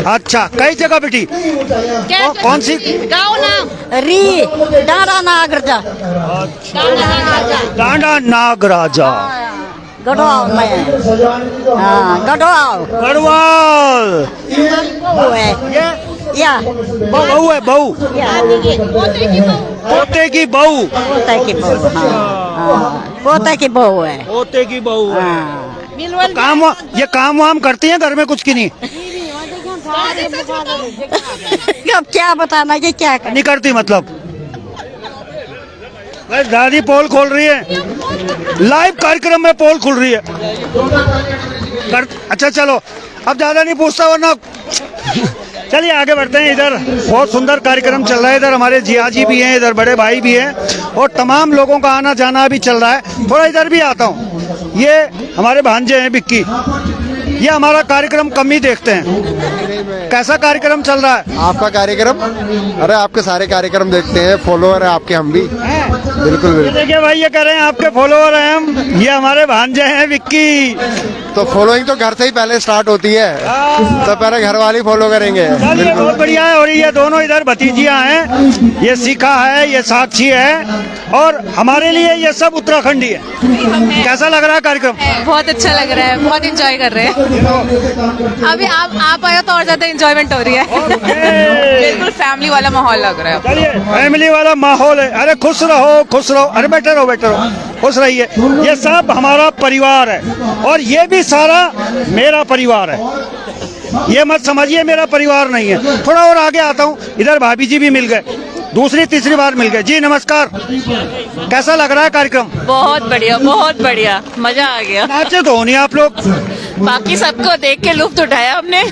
अच्छा। कई जगह बेटी? कौन सी गाँव नाम? री डांडा नागराजा। डांडा नागराजा, गढ़वाल में। हाँ, गढ़वाल। गढ़वाल। बहू है या बहू है? बहू, पोते की बहू। पोते की बहू, हाँ, पोते की बहू है। पोते की बहू है। काम ये काम वाम करती हैं घर में कुछ की नहीं? अब क्या बताना कि क्या नहीं करती मतलब? दादी पोल खोल रही है, लाइव कार्यक्रम में पोल खुल रही है। अच्छा चलो, अब ज्यादा नहीं पूछता वरना। चलिए आगे बढ़ते हैं। इधर बहुत सुंदर कार्यक्रम चल रहा है, इधर हमारे जिया जी भी हैं, इधर बड़े भाई भी हैं और तमाम लोगों का आना जाना भी चल रहा है। थोड़ा इधर भी आता हूँ। ये हमारे भांजे हैं बिक्की, ये हमारा कार्यक्रम कम ही देखते हैं। कैसा कार्यक्रम चल रहा है आपका कार्यक्रम? अरे आपके सारे कार्यक्रम देखते हैं, फॉलोअर है आपके हम भी। बिल्कुल बिल्कुल। देखिए भाई, ये कह रहे हैं आपके फॉलोअर हैं हम, ये हमारे भांजे हैं विक्की। तो फॉलोइंग तो घर से ही पहले स्टार्ट होती है, तो पहले घर वाले फॉलो करेंगे। बहुत बढ़िया है। और ये दोनों इधर भतीजियां हैं, ये शिखा है, ये साक्षी है और हमारे लिए ये सब उत्तराखंडी है। कैसा लग रहा है कार्यक्रम? बहुत अच्छा लग रहा है, बहुत एंजॉय कर रहे हैं। अभी आप आए तो और ज्यादा एंजॉयमेंट हो रही है। बिल्कुल फैमिली वाला माहौल लग रहा है। चलिए, फैमिली वाला माहौल है। अरे खुश रहो खुश रहो। अरे बैठे रहो बैठे रहो। खुश रहिए। ये सब हमारा परिवार है और ये भी सारा मेरा परिवार है। ये मत समझिए मेरा परिवार नहीं है। थोड़ा और आगे आता हूँ, इधर भाभी जी भी मिल गए, दूसरी तीसरी बार मिल गए। जी नमस्कार, कैसा लग रहा है कार्यक्रम? बहुत बढ़िया, मजा आ गया। नाचे तो नहीं आप लोग? बाकी सबको देख के लुत्फ उठाया हमने।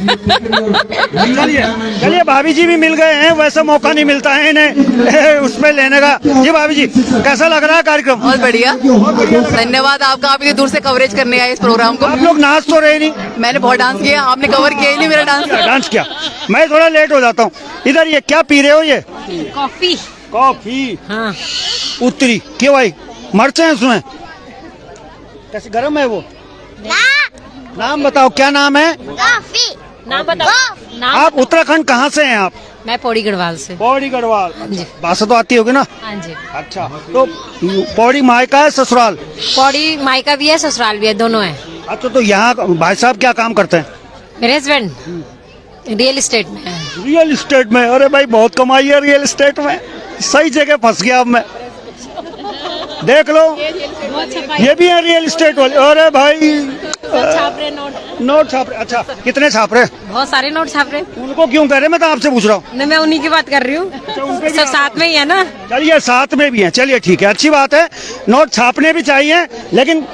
चलिए भाभी जी भी मिल गए हैं, वैसा मौका नहीं मिलता है इन्हें उसमें लेने का। जी भाभी जी, कैसा लग रहा है कार्यक्रम? बहुत बढ़िया, धन्यवाद आपका, आप इतनी दूर से कवरेज करने आए इस प्रोग्राम को। आप लोग नाच तो रहे नहीं? मैंने बहुत डांस किया, आपने कवर किया ही नहीं मेरा डांस किया। मैं थोड़ा लेट हो जाता हूँ। इधर ये क्या पी रहे हो? ये कॉफी। हाँ। उत्तरी क्यों भाई, मर्च है उसमें? कैसे गर्म है वो? नाम बताओ, क्या नाम है? नाम बताओ। आप उत्तराखंड कहाँ से हैं आप? मैं पौड़ी गढ़वाल से। पौड़ी गढ़वाल, भाषा तो आती होगी ना? हाँ जी। अच्छा, तो पौड़ी मायका है ससुराल? पौड़ी मायका भी है, ससुराल भी है, दोनों है। अच्छा, तो यहाँ भाई साहब क्या काम करते हैं? मेरे हस्बैंड रियल एस्टेट में है। रियल एस्टेट में? अरे भाई बहुत कमाई है रियल एस्टेट में। सही जगह फंस गया अब मैं। देख लो, ये भी है रियल एस्टेट वाले। अरे भाई छाप रहे नोट छाप रहे। अच्छा, कितने छाप रहे? बहुत सारे नोट छाप रहे। उनको क्यों कह रहे? मैं तो आपसे पूछ रहा हूँ। मैं उन्हीं की बात कर रही हूँ, सब साथ में ही है ना। चलिए साथ में भी है, चलिए ठीक है, अच्छी बात है। नोट छापने भी चाहिए, लेकिन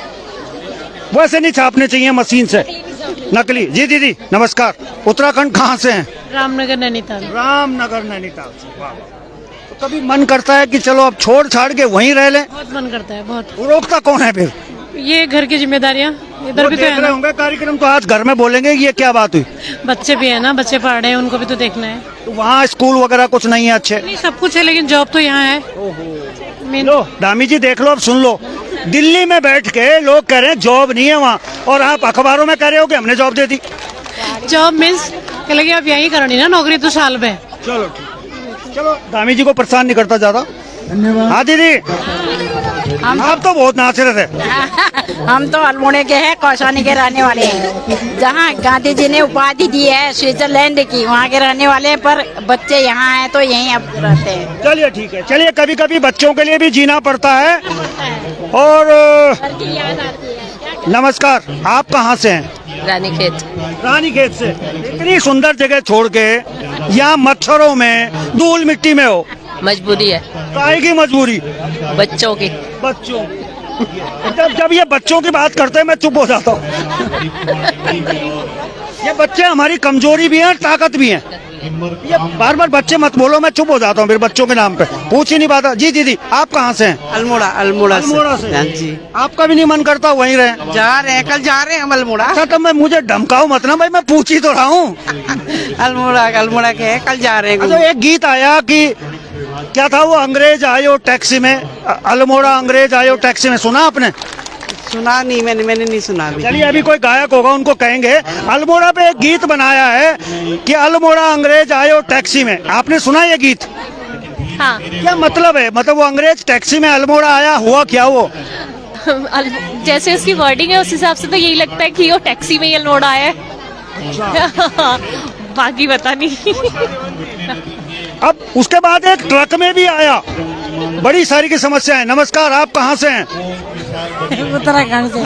वैसे नहीं छापने चाहिए मशीन से, नकली। जी दीदी नमस्कार, उत्तराखंड कहाँ से हैं? रामनगर नैनीताल। रामनगर नैनीताल से। वाह, तो कभी मन करता है कि चलो अब छोड़ छाड़ के वहीं रह लें? बहुत मन करता है, बहुत। रोकता कौन है फिर? ये घर की जिम्मेदारियाँ, इधर भी तो देख रहे होंगे कार्यक्रम, तो आज घर में बोलेंगे ये क्या बात हुई? बच्चे भी है ना, बच्चे पढ़ रहे हैं, उनको भी तो देखना है। तो वहाँ स्कूल वगैरह कुछ नहीं है अच्छे? नहीं, सब कुछ है, लेकिन जॉब तो यहाँ है। लो दामी जी देख लो, अब सुन लो, दिल्ली में बैठ के लोग कह रहे हैं जॉब नहीं है वहाँ, और आप अखबारों में कह रहे हो कि हमने जॉब दे दी। जॉब मीन्स लगे आप यही करनी ना, नौकरी तो साल में। चलो ठीक, चलो दामी जी को परेशान नहीं करता ज्यादा। धन्यवाद। हाँ दीदी, आप तो बहुत नाच रहे थे। हम तो अल्मोड़े के हैं, कौशानी के रहने वाले हैं। जहाँ गांधी जी ने उपाधि दी है स्विट्जरलैंड की, वहाँ के रहने वाले हैं, पर बच्चे यहाँ हैं तो यहीं अब रहते हैं। चलिए ठीक है, चलिए कभी कभी बच्चों के लिए भी जीना पड़ता है। और नमस्कार, आप कहाँ से हैं? रानीखेत। रानीखेत से। इतनी सुंदर जगह छोड़ के यहाँ मच्छरों में, धूल मिट्टी में हो? मजबूरी है। काहे की मजबूरी? बच्चों की। बच्चों जब ये बच्चों की बात करते हैं मैं चुप हो जाता हूँ। ये बच्चे हमारी कमजोरी भी है, ताकत भी है। ये बार बार बच्चे मत बोलो, मैं चुप हो जाता हूँ फिर बच्चों के नाम पे, पूछ ही नहीं पाता। जी दीदी आप कहाँ से हैं? अल्मोड़ा से। हाँ जी। आपका भी नहीं मन करता वहीं रहे? जा रहे हैं, कल जा रहे हैं हम अल्मोड़ा। अच्छा, तो मैं मुझे धमकाओ मत ना भाई, मैं पूछ ही तो रहा हूँ। अल्मोड़ा के हैं, कल जा रहे हैं। अच्छा, एक गीत आया कि क्या था वो, अंग्रेज आयो टैक्सी में, अल्मोड़ा अंग्रेज आयो टैक्सी में, सुना आपने? सुना नहीं, मैंने नहीं सुना अभी। चलिए अभी कोई गायक होगा उनको कहेंगे। अल्मोड़ा पे एक गीत बनाया है कि अल्मोड़ा अंग्रेज आयो टैक्सी में, आपने सुना ये गीत? हाँ। क्या मतलब है? मतलब वो अंग्रेज टैक्सी में अल्मोड़ा आया, हुआ क्या वो? जैसे उसकी वर्डिंग है उस हिसाब से तो यही लगता है कि वो टैक्सी में ही अल्मोड़ा आया है। बाकी पता नहीं। अब उसके बाद एक ट्रक में भी आया, बड़ी सारी की समस्या है। नमस्कार, आप कहाँ से हैं? उत्तराखंड से।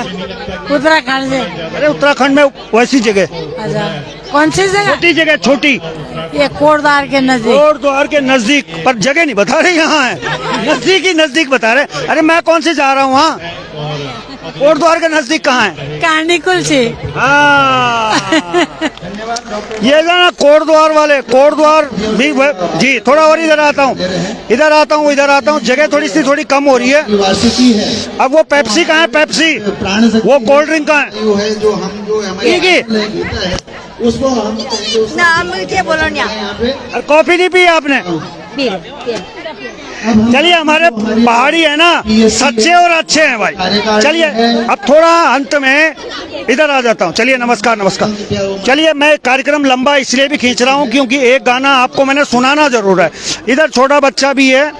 उत्तराखंड से। अरे उत्तराखंड में वैसी जगह? अच्छा, कौन सी जगह? छोटी जगह, छोटी। ये कोटद्वार के नजदीक। कोटद्वार के नजदीक, पर जगह नहीं बता रहे, यहाँ है नजदीक ही नजदीक बता रहे। अरे मैं कौन से जा रहा हूँ वहाँ? कोटद्वार के नजदीक कहाँ है? कांडीकुल से। ये ना कोटद्वार वाले, कोटद्वार भी जी। थोड़ा और इधर आता हूँ, इधर आता हूँ, इधर आता हूँ। जगह थोड़ी कम हो रही है। अब वो पेप्सी कहाँ है? पेप्सी, वो कोल्ड ड्रिंक कहाँ है? ठीक है, नाम क्या बोलो ना? कॉफी नहीं पी आपने? चलिए, हमारे पहाड़ी है ना, सच्चे और अच्छे हैं भाई। चलिए अब थोड़ा अंत में इधर आ जाता हूँ। चलिए नमस्कार, नमस्कार। चलिए, मैं कार्यक्रम लंबा इसलिए भी खींच रहा हूँ क्योंकि एक गाना आपको मैंने सुनाना जरूर है। इधर छोटा बच्चा भी है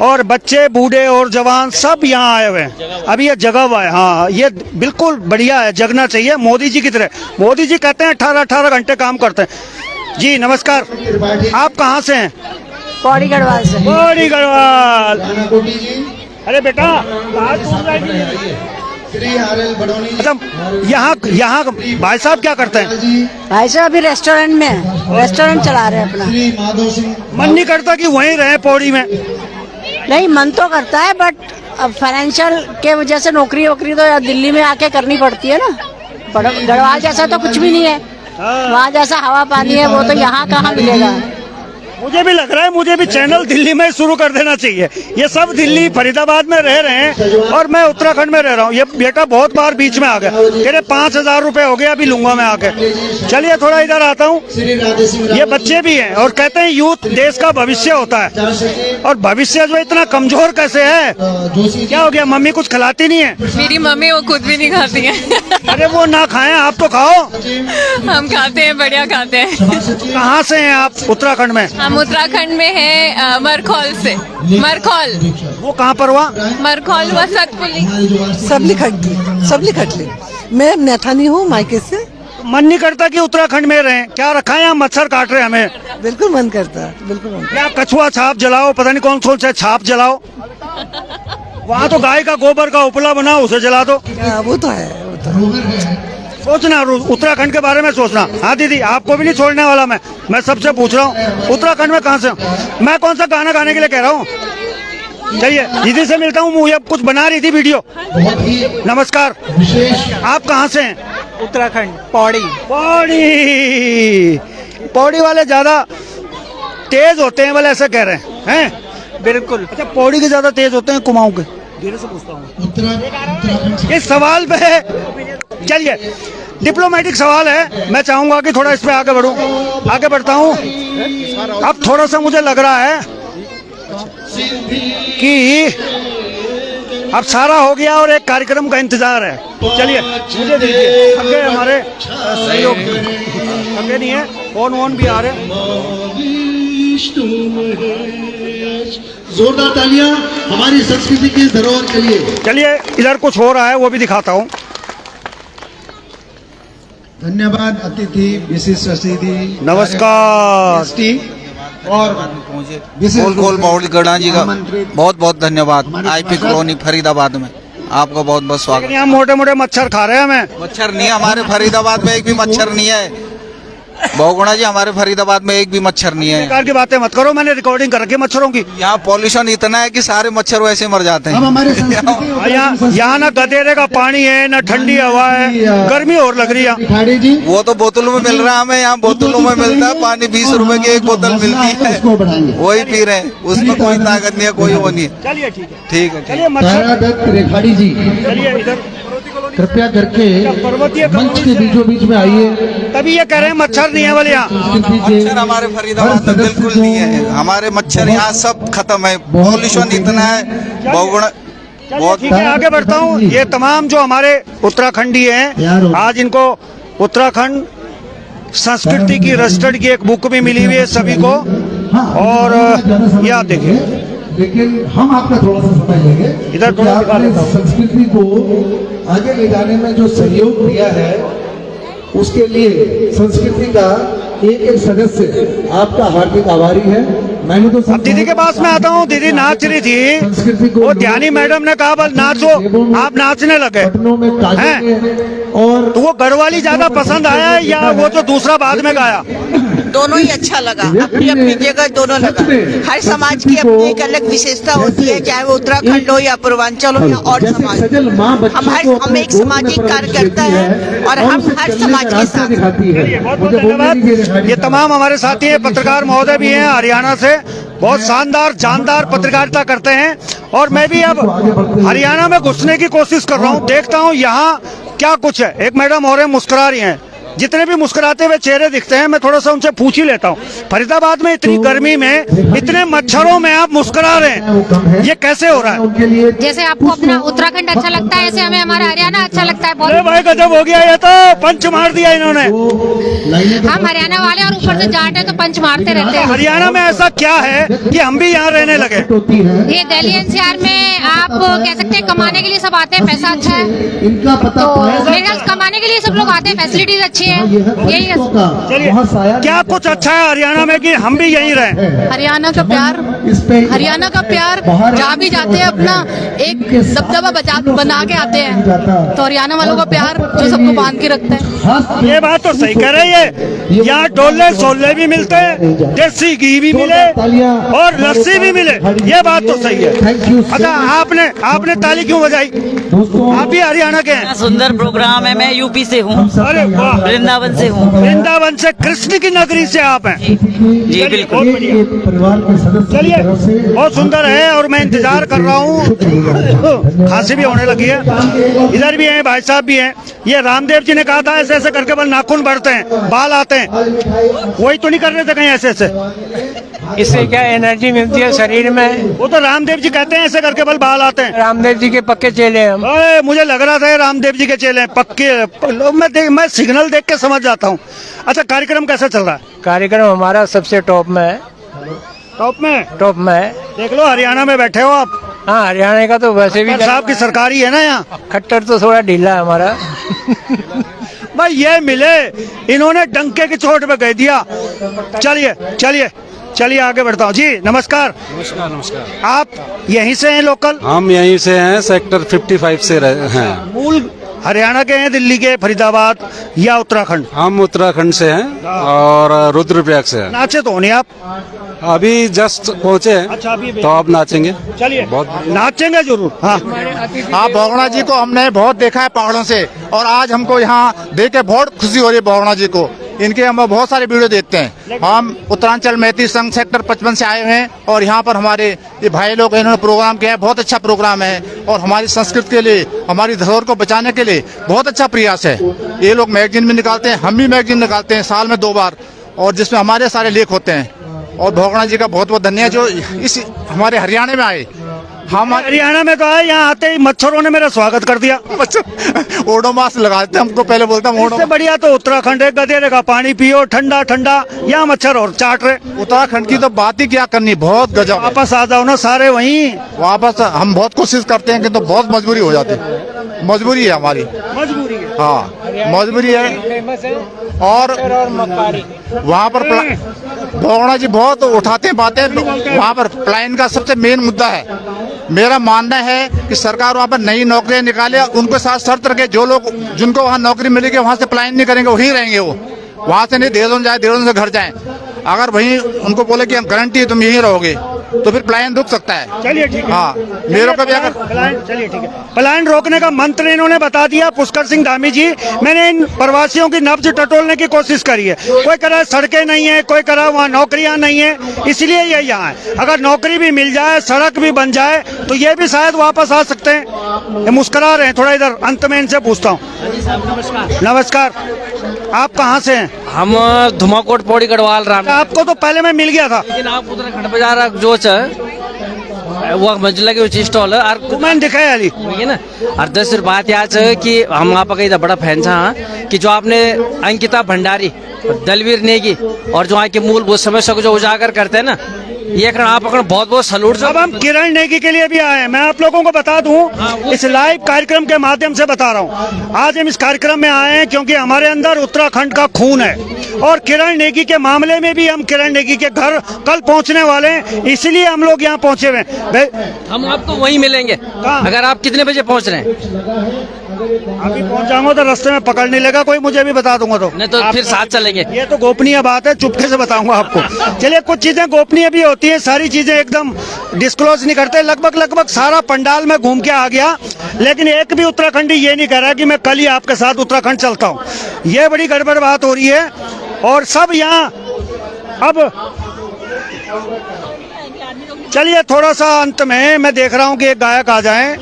और बच्चे, बूढ़े और जवान सब यहाँ आए हुए हैं। अभी ये जगा हुआ है। हाँ, ये बिल्कुल बढ़िया है, जगना चाहिए मोदी जी की तरह। मोदी जी कहते हैं 18-18 घंटे काम करते हैं। जी नमस्कार, आप कहाँ से हैं? पौड़ी गढ़वाल से। पौड़ी गढ़वाल। अरे बेटा अच्छा, यहाँ भाई साहब क्या करते हैं? भाई साहब अभी रेस्टोरेंट में है, रेस्टोरेंट चला रहे हैं अपना। मन नहीं करता कि वहीं रहे पौड़ी में? नहीं, मन तो करता है, बट अब फाइनेंशियल के वजह से नौकरी वोकरी तो दिल्ली में आके करनी पड़ती है ना। गढ़वाल जैसा तो कुछ भी नहीं है, वहाँ जैसा हवा पानी है वो तो यहाँ कहाँ मिलेगा। मुझे भी लग रहा है मुझे भी चैनल दिल्ली में शुरू कर देना चाहिए। ये सब दिल्ली फरीदाबाद में रह रहे हैं और मैं उत्तराखंड में रह रहा हूँ। ये बेटा बहुत बार बीच में आ गया, कह रहे 5,000 रुपए हो गए, अभी लूंगा मैं आके। चलिए थोड़ा इधर आता हूँ। ये बच्चे भी हैं और कहते हैं यूथ देश का भविष्य होता है, और भविष्य जो इतना कमजोर कैसे है? क्या हो गया? मम्मी कुछ खिलाती नहीं है? मेरी मम्मी वो खुद भी नहीं खाती है। अरे वो ना खाएं, आप तो खाओ। हम खाते हैं, बढ़िया खाते हैं। कहाँ से हैं आप उत्तराखंड में? हम उत्तराखंड में हैं, मरखौल से। मरखौल वो कहाँ पर हुआ? मरखौल हुआ सतपुली। सबली खटली। मैं नैथानी हूँ मायके से। मन नहीं करता कि उत्तराखंड में रहें? क्या रखा है यहाँ? मच्छर काट रहे हैं हमें। बिल्कुल मन करता है, बिल्कुल मन। क्या कछुआ छाप जलाओ, पता नहीं कौन सा छाप जलाओ। वहाँ तो गाय का गोबर का उपला बना, उसे जला दो। वो तो है, वो तो सोचना उत्तराखंड के बारे में सोचना। हाँ दीदी, आपको भी नहीं छोड़ने वाला मैं सबसे पूछ रहा हूँ उत्तराखंड में कहाँ से? मैं कौन सा गाना गाने के लिए कह रहा हूँ? चलिए दीदी से मिलता हूँ। मुझे कुछ बना रही थी वीडियो। नमस्कार, आप कहाँ से हैं? उत्तराखंड, पौड़ी। पौड़ी वाले ज्यादा तेज होते हैं वाले, ऐसे कह रहे हैं? बिल्कुल। अच्छा, पौड़ी के ज्यादा तेज होते हैं कुमाऊं के? धीरे से पूछता हूँ इस सवाल पे। चलिए डिप्लोमेटिक सवाल है, मैं चाहूंगा कि थोड़ा इस पे आगे बढ़ूं। आगे बढ़ता हूं। अब थोड़ा सा मुझे लग रहा है कि अब सारा हो गया और एक कार्यक्रम का इंतजार है। चलिए मुझे दीजिए, थके हमारे सहयोगी, थके नहीं है, फोन वोन भी आ रहे। जोरदार तालियां हमारी संस्कृति की धरोहर के लिए। चलिए इधर कुछ हो रहा है वो भी दिखाता हूँ। धन्यवाद अतिथि, विशिष्ट अतिथि, नमस्कार। और गोल बाउल गणा जी का बहुत बहुत धन्यवाद। आईपी कॉलोनी फरीदाबाद में आपका बहुत बहुत स्वागत। यहाँ मोटे मोटे मच्छर खा रहे हैं हमें। मच्छर नहीं है हमारे फरीदाबाद में, एक भी मच्छर नहीं है। बहुगुणा जी, हमारे फरीदाबाद में एक भी मच्छर नहीं है। प्रकार की बातें मत करो, मैंने रिकॉर्डिंग कर रखी है मच्छरों की। यहाँ पॉल्यूशन इतना है कि सारे मच्छर वैसे मर जाते हैं। यहाँ ना गदेरे का पानी है, ना ठंडी हवा है, गर्मी और लग रही है। वो तो बोतलों में मिल रहा है, हमें यहाँ बोतलों में मिलता है पानी। 20 रुपए की एक बोतल मिलती है, वही पी रहे हैं। उसमें कोई ताकत नहीं है, कोई वो नहीं है। चलिए ठीक है। तारादत्त रेखाड़ी जी, चलिए इधर कृपया करके मंच के बीचों बीच में आइए। तभी ये कह रहे हैं मच्छर नहीं है वाले यहाँ। मच्छर हमारे फरीदाबाद में बिल्कुल नहीं है। हमारे मच्छर यहाँ सब खत्म है, पॉल्यूशन इतना है। बहुगुणा बहुत ठीक है, आगे बढ़ता हूँ। ये तमाम जो हमारे उत्तराखंडी हैं, आज इनको उत्तराखंड संस्कृति की रजिस्टर्ड की एक बुक भी मिली हुई है सभी को। और यह देखिए, लेकिन हम आपका थोड़ा सा समय लेंगे। इधर थोड़ा आपने संस्कृति को आगे ले जाने में जो सहयोग दिया है, उसके लिए संस्कृति का एक एक सदस्य आपका हार्दिक आभारी है। मैंने तो अब दीदी के पास में आता हूँ। दीदी नाच रही थी, वो ध्यानी मैडम ने कहा बस नाचो, आप नाचने लगे हैं। और तो वो गढ़वाली ज्यादा पसंद आया या वो जो दूसरा बाद में गाया? दोनों ही अच्छा लगा, अपनी अपनी जगह दोनों लगा। हर समाज की अपनी एक अलग विशेषता होती है, चाहे वो उत्तराखंड हो या पूर्वांचल हो या और समाज। हम एक सामाजिक कार्यकर्ता है और हम हर समाज के साथ। बहुत बहुत धन्यवाद। ये तमाम हमारे साथी हैं, पत्रकार महोदय भी हैं हरियाणा से, बहुत शानदार जानदार पत्रकारिता करते हैं। और मैं भी अब हरियाणा में घुसने की कोशिश कर रहा हूँ, देखता हूँ यहाँ क्या कुछ है। एक मैडम और मुस्कुरा रही हैं, जितने भी मुस्कुराते हुए चेहरे दिखते हैं मैं थोड़ा सा उनसे पूछ ही लेता हूँ। फरीदाबाद में इतनी गर्मी में, इतने मच्छरों में आप मुस्कुरा रहे हैं, ये कैसे हो रहा है? जैसे आपको अपना उत्तराखंड अच्छा लगता है, ऐसे हमें हमारा हरियाणा अच्छा लगता है। अरे भाई गजब हो गया, ये तो पंच मार दिया इन्होंने। हम हरियाणा वाले और ऊपर से जाट है तो पंच मारते रहते हैं। हरियाणा में ऐसा क्या है कि हम भी यहाँ रहने लगे? ये दिल्ली एनसीआर में आप कह सकते हैं कमाने के लिए सब आते हैं, पैसा अच्छा है तो मेरे ख्याल कमाने के लिए सब लोग आते हैं, फैसिलिटीज अच्छी है। है, यही है। चलिए, क्या कुछ अच्छा है हरियाणा में कि हम भी यहीं रहें? हरियाणा का प्यार जहाँ भी जाते हैं अपना एक दबदबा बना के आते हैं, तो हरियाणा वालों का प्यार जो सबको बांध के रखता है। ये बात तो सही कह रही है। यहाँ डोले सोले भी मिलते हैं, देसी घी भी मिले और लस्सी भी मिले, ये बात तो सही है। अच्छा, आपने ताली क्यों बजाई? आप भी हरियाणा के हैं? सुंदर प्रोग्राम है। मैं यूपी से हूँ, अरे वाह, वृंदावन से हूँ। वृंदावन से, कृष्ण की नगरी से आप हैं? जी बिल्कुल। चलिए, बहुत सुंदर है और मैं इंतजार कर रहा हूँ। खांसी भी होने लगी है। इधर भी हैं, भाई साहब भी हैं। ये रामदेव जी ने कहा था ऐसे ऐसे करके बल नाखून बढ़ते हैं, बाल आते हैं, वही तो नहीं कर रहे थे कहीं ऐसे ऐसे? इससे क्या एनर्जी मिलती है शरीर में। वो तो रामदेव जी कहते हैं ऐसे करके बल बाल आते हैं। रामदेव जी के पक्के चेले हम। मुझे लग रहा था रामदेव जी के चेले हैं पक्के। मैं सिग्नल देख के समझ जाता हूँ। अच्छा, कार्यक्रम कैसा चल रहा है? कार्यक्रम हमारा सबसे टॉप में है। टॉप में है। देख लो, हरियाणा में बैठे हो आप। हाँ, हरियाणा का तो वैसे भी साहब की सरकारी है ना यहाँ। खट्टर तो थोड़ा ढीला है हमारा। भाई ये मिले, इन्होंने डंके की चोट पे कह दिया। चलिए आगे बढ़ता हूँ। जी नमस्कार। नमस्कार। आप यहीं से हैं लोकल? हम यहीं से हैं, सेक्टर 55 से हैं। मूल हरियाणा के हैं, दिल्ली के, फरीदाबाद या उत्तराखंड? हम उत्तराखंड से हैं और रुद्रप्रयाग से हैं। नाचे तो नहीं आप? अभी जस्ट पहुँचे हैं। अच्छा, अभी तो आप नाचेंगे? चलिए, नाचेंगे जरूर। हाँ, बहुगुणा जी को हमने बहुत देखा है पहाड़ों से, और आज हमको यहाँ देख के बहुत खुशी हो रही है बहुगुणा जी को। इनके हम बहुत सारे वीडियो देखते हैं। हम उत्तरांचल मैत्री संघ सेक्टर 55 से आए हुए हैं और यहाँ पर हमारे ये भाई लोग इन्होंने प्रोग्राम किया है। बहुत अच्छा प्रोग्राम है और हमारी संस्कृति के लिए, हमारी धरोहर को बचाने के लिए बहुत अच्छा प्रयास है। ये लोग मैगजीन भी निकालते हैं, हम भी मैगजीन निकालते हैं साल में 2 बार, और जिसमें हमारे सारे लेख होते हैं। और बहुगुणा जी का बहुत बहुत धन्यवाद जो इस हमारे हरियाणा में आए। हम हरियाणा में तो आए, यहाँ आते ही मच्छरों ने मेरा स्वागत कर दिया। ओडोमास लगाते हमको, पहले बोलता हूँ इससे बढ़िया तो उत्तराखंड है, गधेरे का पानी पियो, ठंडा ठंडा, यहाँ मच्छर और चाट रहे। उत्तराखंड की तो बात ही क्या करनी, बहुत गजब। वापस आ जाओ ना सारे वहीं। वापस हम बहुत कोशिश करते हैं कि तो बहुत मजबूरी हो जाती है। मजबूरी है हमारी। मजबूरी है? हाँ, मजबूरी है। और वहाँ पर बहुगुणा जी बहुत उठाते हैं बातें। वहाँ पर पलायन का सबसे मेन मुद्दा है। मेरा मानना है कि सरकार वहाँ पर नई नौकरियां निकाले, उनके साथ शर्त रखे जो लोग जिनको वहाँ नौकरी मिलेगी वहाँ से पलायन नहीं करेंगे, वहीं रहेंगे। वो वहाँ से नहीं देहरादून जाए, देहरादून से घर जाएं। अगर वहीं उनको बोले कि हम गारंटी तुम यहीं रहोगे, तो फिर पलायन रुक सकता है। चलिए ठीक है। हाँ, मेरे को भी अगर चलिए ठीक है, पलायन रोकने का मंत्र इन्होंने बता दिया। पुष्कर सिंह धामी जी, मैंने इन प्रवासियों की नब्ज टटोलने की कोशिश करी है। कोई कह रहा है सड़कें नहीं है, कोई कह रहा है वहाँ नौकरियाँ नहीं है, इसलिए ये यहाँ है। अगर नौकरी भी मिल जाए, सड़क भी बन जाए, तो ये भी शायद वापस आ सकते हैं। ये मुस्कुरा रहे हैं। थोड़ा इधर अंत में इनसे पूछता हूँ। नमस्कार। आप कहाँ से हैं? हम धुमाकोट पौड़ी गढ़वाल राम। आपको तो पहले मैं मिल गया था, लेकिन आप उत्तराखंड बाजार जो वो मंजिला की स्टॉल है और मैंने दिखाया अली है ना। और दूसरी बात याद है कि हम आप का बड़ा फैन था कि जो आपने अंकिता भंडारी, दलवीर नेगी और जो यहाँ की मूलभूत समस्या को जो उजागर करते हैं ना, ये आप बहुत बहुत सलूट। अब हम किरण नेगी के लिए भी आए हैं। मैं आप लोगों को बता दूं, इस लाइव कार्यक्रम के माध्यम से बता रहा हूं, आज हम इस कार्यक्रम में आए हैं क्योंकि हमारे अंदर उत्तराखंड का खून है और किरण नेगी के मामले में भी हम किरण नेगी के घर कल पहुंचने वाले हैं, इसलिए हम लोग यहाँ पहुंचे हुए हैं। हम आपको वहीं मिलेंगे। अगर आप कितने बजे पहुंच रहे हैं? अभी पहुंच जाऊंगा तो रास्ते में पकड़ नहीं लेगा कोई, मुझे भी बता दूंगा तो नहीं तो फिर साथ चलेंगे। ये तो गोपनीय बात है, चुपके से बताऊंगा आपको। चलिए, कुछ चीजें गोपनीय भी होती है, सारी चीजें एकदम डिस्क्लोज नहीं करते। लगभग सारा पंडाल में घूम के आ गया, लेकिन एक भी उत्तराखंडी ये नहीं कह रहा कि मैं कल ही आपके साथ उत्तराखंड चलता हूँ। ये बड़ी गड़बड़ बात हो रही है और सब यहाँ। अब चलिए, थोड़ा सा अंत में मैं देख रहा हूँ कि एक गायक आ जाए।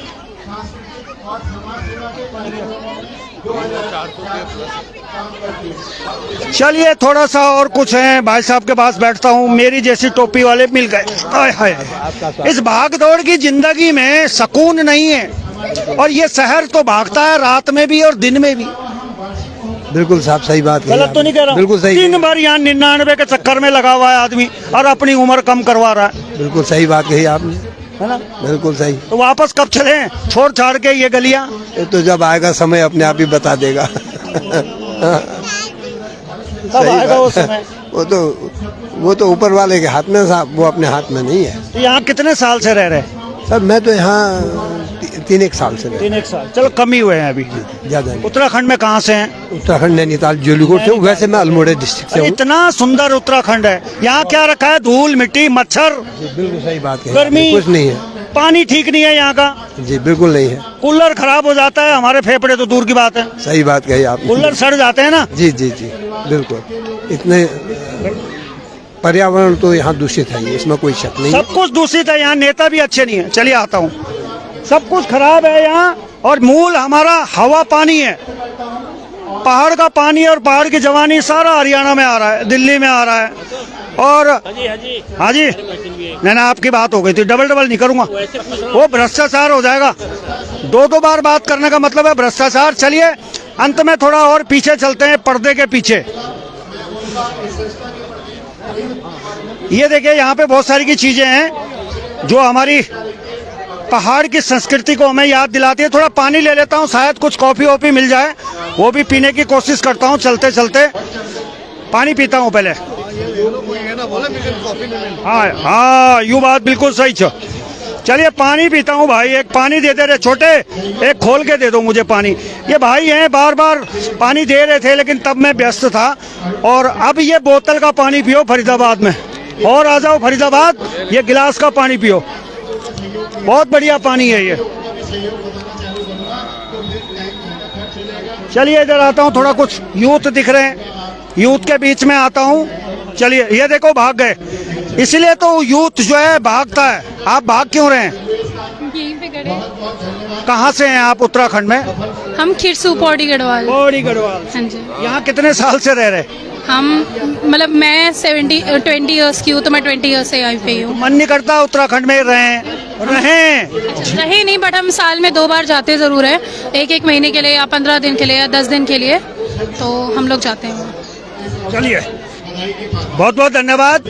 चलिए, थोड़ा सा और कुछ है। भाई साहब के पास बैठता हूँ, मेरी जैसी टोपी वाले मिल गए। हाय हाय, इस भाग दौड़ की जिंदगी में सुकून नहीं है और ये शहर तो भागता है रात में भी और दिन में भी। बिल्कुल साहब, सही बात है। गलत तो नहीं कह रहा? बिल्कुल सही। 3 बार यहाँ 99 के चक्कर में लगा हुआ है आदमी और अपनी उम्र कम करवा रहा है। बिल्कुल सही बात कही आपने, है ना? बिल्कुल सही। तो वापस कब चले, छोड़ छाड़ के ये गलियां? तो जब आएगा समय अपने आप ही बता देगा। कब आएगा वो समय? वो तो ऊपर वाले के हाथ में साहब, वो अपने हाथ में नहीं है। तो यहाँ कितने साल से रह रहे हैं? सर मैं तो यहाँ 3 साल से रह 3 साल, चलो कम ही हुए हैं अभी। ज्यादा नहीं। उत्तराखंड में कहाँ से हैं? उत्तराखंड नैनीताल जोलीकोट से हूँ, वैसे मैं अल्मोड़ा डिस्ट्रिक्ट से हूँ। इतना सुंदर उत्तराखंड है, यहाँ क्या रखा है? धूल मिट्टी मच्छर। बिल्कुल सही बात है, गर्मी कुछ नहीं है, पानी ठीक नहीं है यहाँ का। जी बिल्कुल नहीं है। कूलर खराब हो जाता है, हमारे फेफड़े तो दूर की बात है। सही बात कही आप। कूलर सड़ जाते हैं ना। जी जी जी बिल्कुल। इतने पर्यावरण तो यहाँ दूषित है, इसमें कोई शक नहीं। सब कुछ दूषित है यहाँ, नेता भी अच्छे नहीं है। चलिए आता हूँ, सब कुछ खराब है यहाँ। और मूल हमारा हवा पानी है, पहाड़ का पानी और पहाड़ की जवानी सारा हरियाणा में आ रहा है, दिल्ली में आ रहा है। और हाँ जी, नहीं आपकी बात हो गई थी, डबल नहीं करूँगा, वो भ्रष्टाचार हो जाएगा। 2 बार बात करने का मतलब है भ्रष्टाचार। चलिए अंत में थोड़ा और पीछे चलते हैं, पर्दे के पीछे। ये देखिए यहाँ पे बहुत सारी की चीजें हैं जो हमारी पहाड़ की संस्कृति को हमें याद दिलाती है। थोड़ा पानी ले लेता हूँ, शायद कुछ कॉफी वॉफी मिल जाए, वो भी पीने की कोशिश करता हूँ। चलते चलते पानी पीता हूँ पहले। हाँ यूँ बात बिल्कुल सही छ। चलिए पानी पीता हूँ भाई, एक पानी दे दे रहे छोटे, एक खोल के दे दो मुझे पानी। ये भाई हैं बार बार पानी दे रहे थे, लेकिन तब मैं व्यस्त था। और अब ये बोतल का पानी पियो फरीदाबाद में, और आ जाओ फरीदाबाद, ये गिलास का पानी पियो, बहुत बढ़िया पानी है ये। चलिए इधर आता हूँ, थोड़ा कुछ यूथ दिख रहे हैं, यूथ के बीच में आता हूँ। चलिए ये देखो भाग गए, इसलिए तो यूथ जो है भागता है। आप भाग क्यों रहे हैं? यहीं पे खड़े। कहाँ से हैं आप उत्तराखंड में? हम खिरसू पौड़ी गढ़वाल। पौड़ी गढ़वाल। हाँ जी। यहाँ कितने साल से रह रहे? हम मतलब मैं 20 इयर्स की हूँ, तो मैं 20 इयर्स से आई पे हूँ। मन नहीं करता उत्तराखंड में रहें? रहे नहीं, बट हम साल में 2 बार जाते जरूर है, 1 महीने के लिए या 15 दिन के लिए या 10 दिन के लिए, तो हम लोग जाते हैं। चलिए बहुत बहुत धन्यवाद।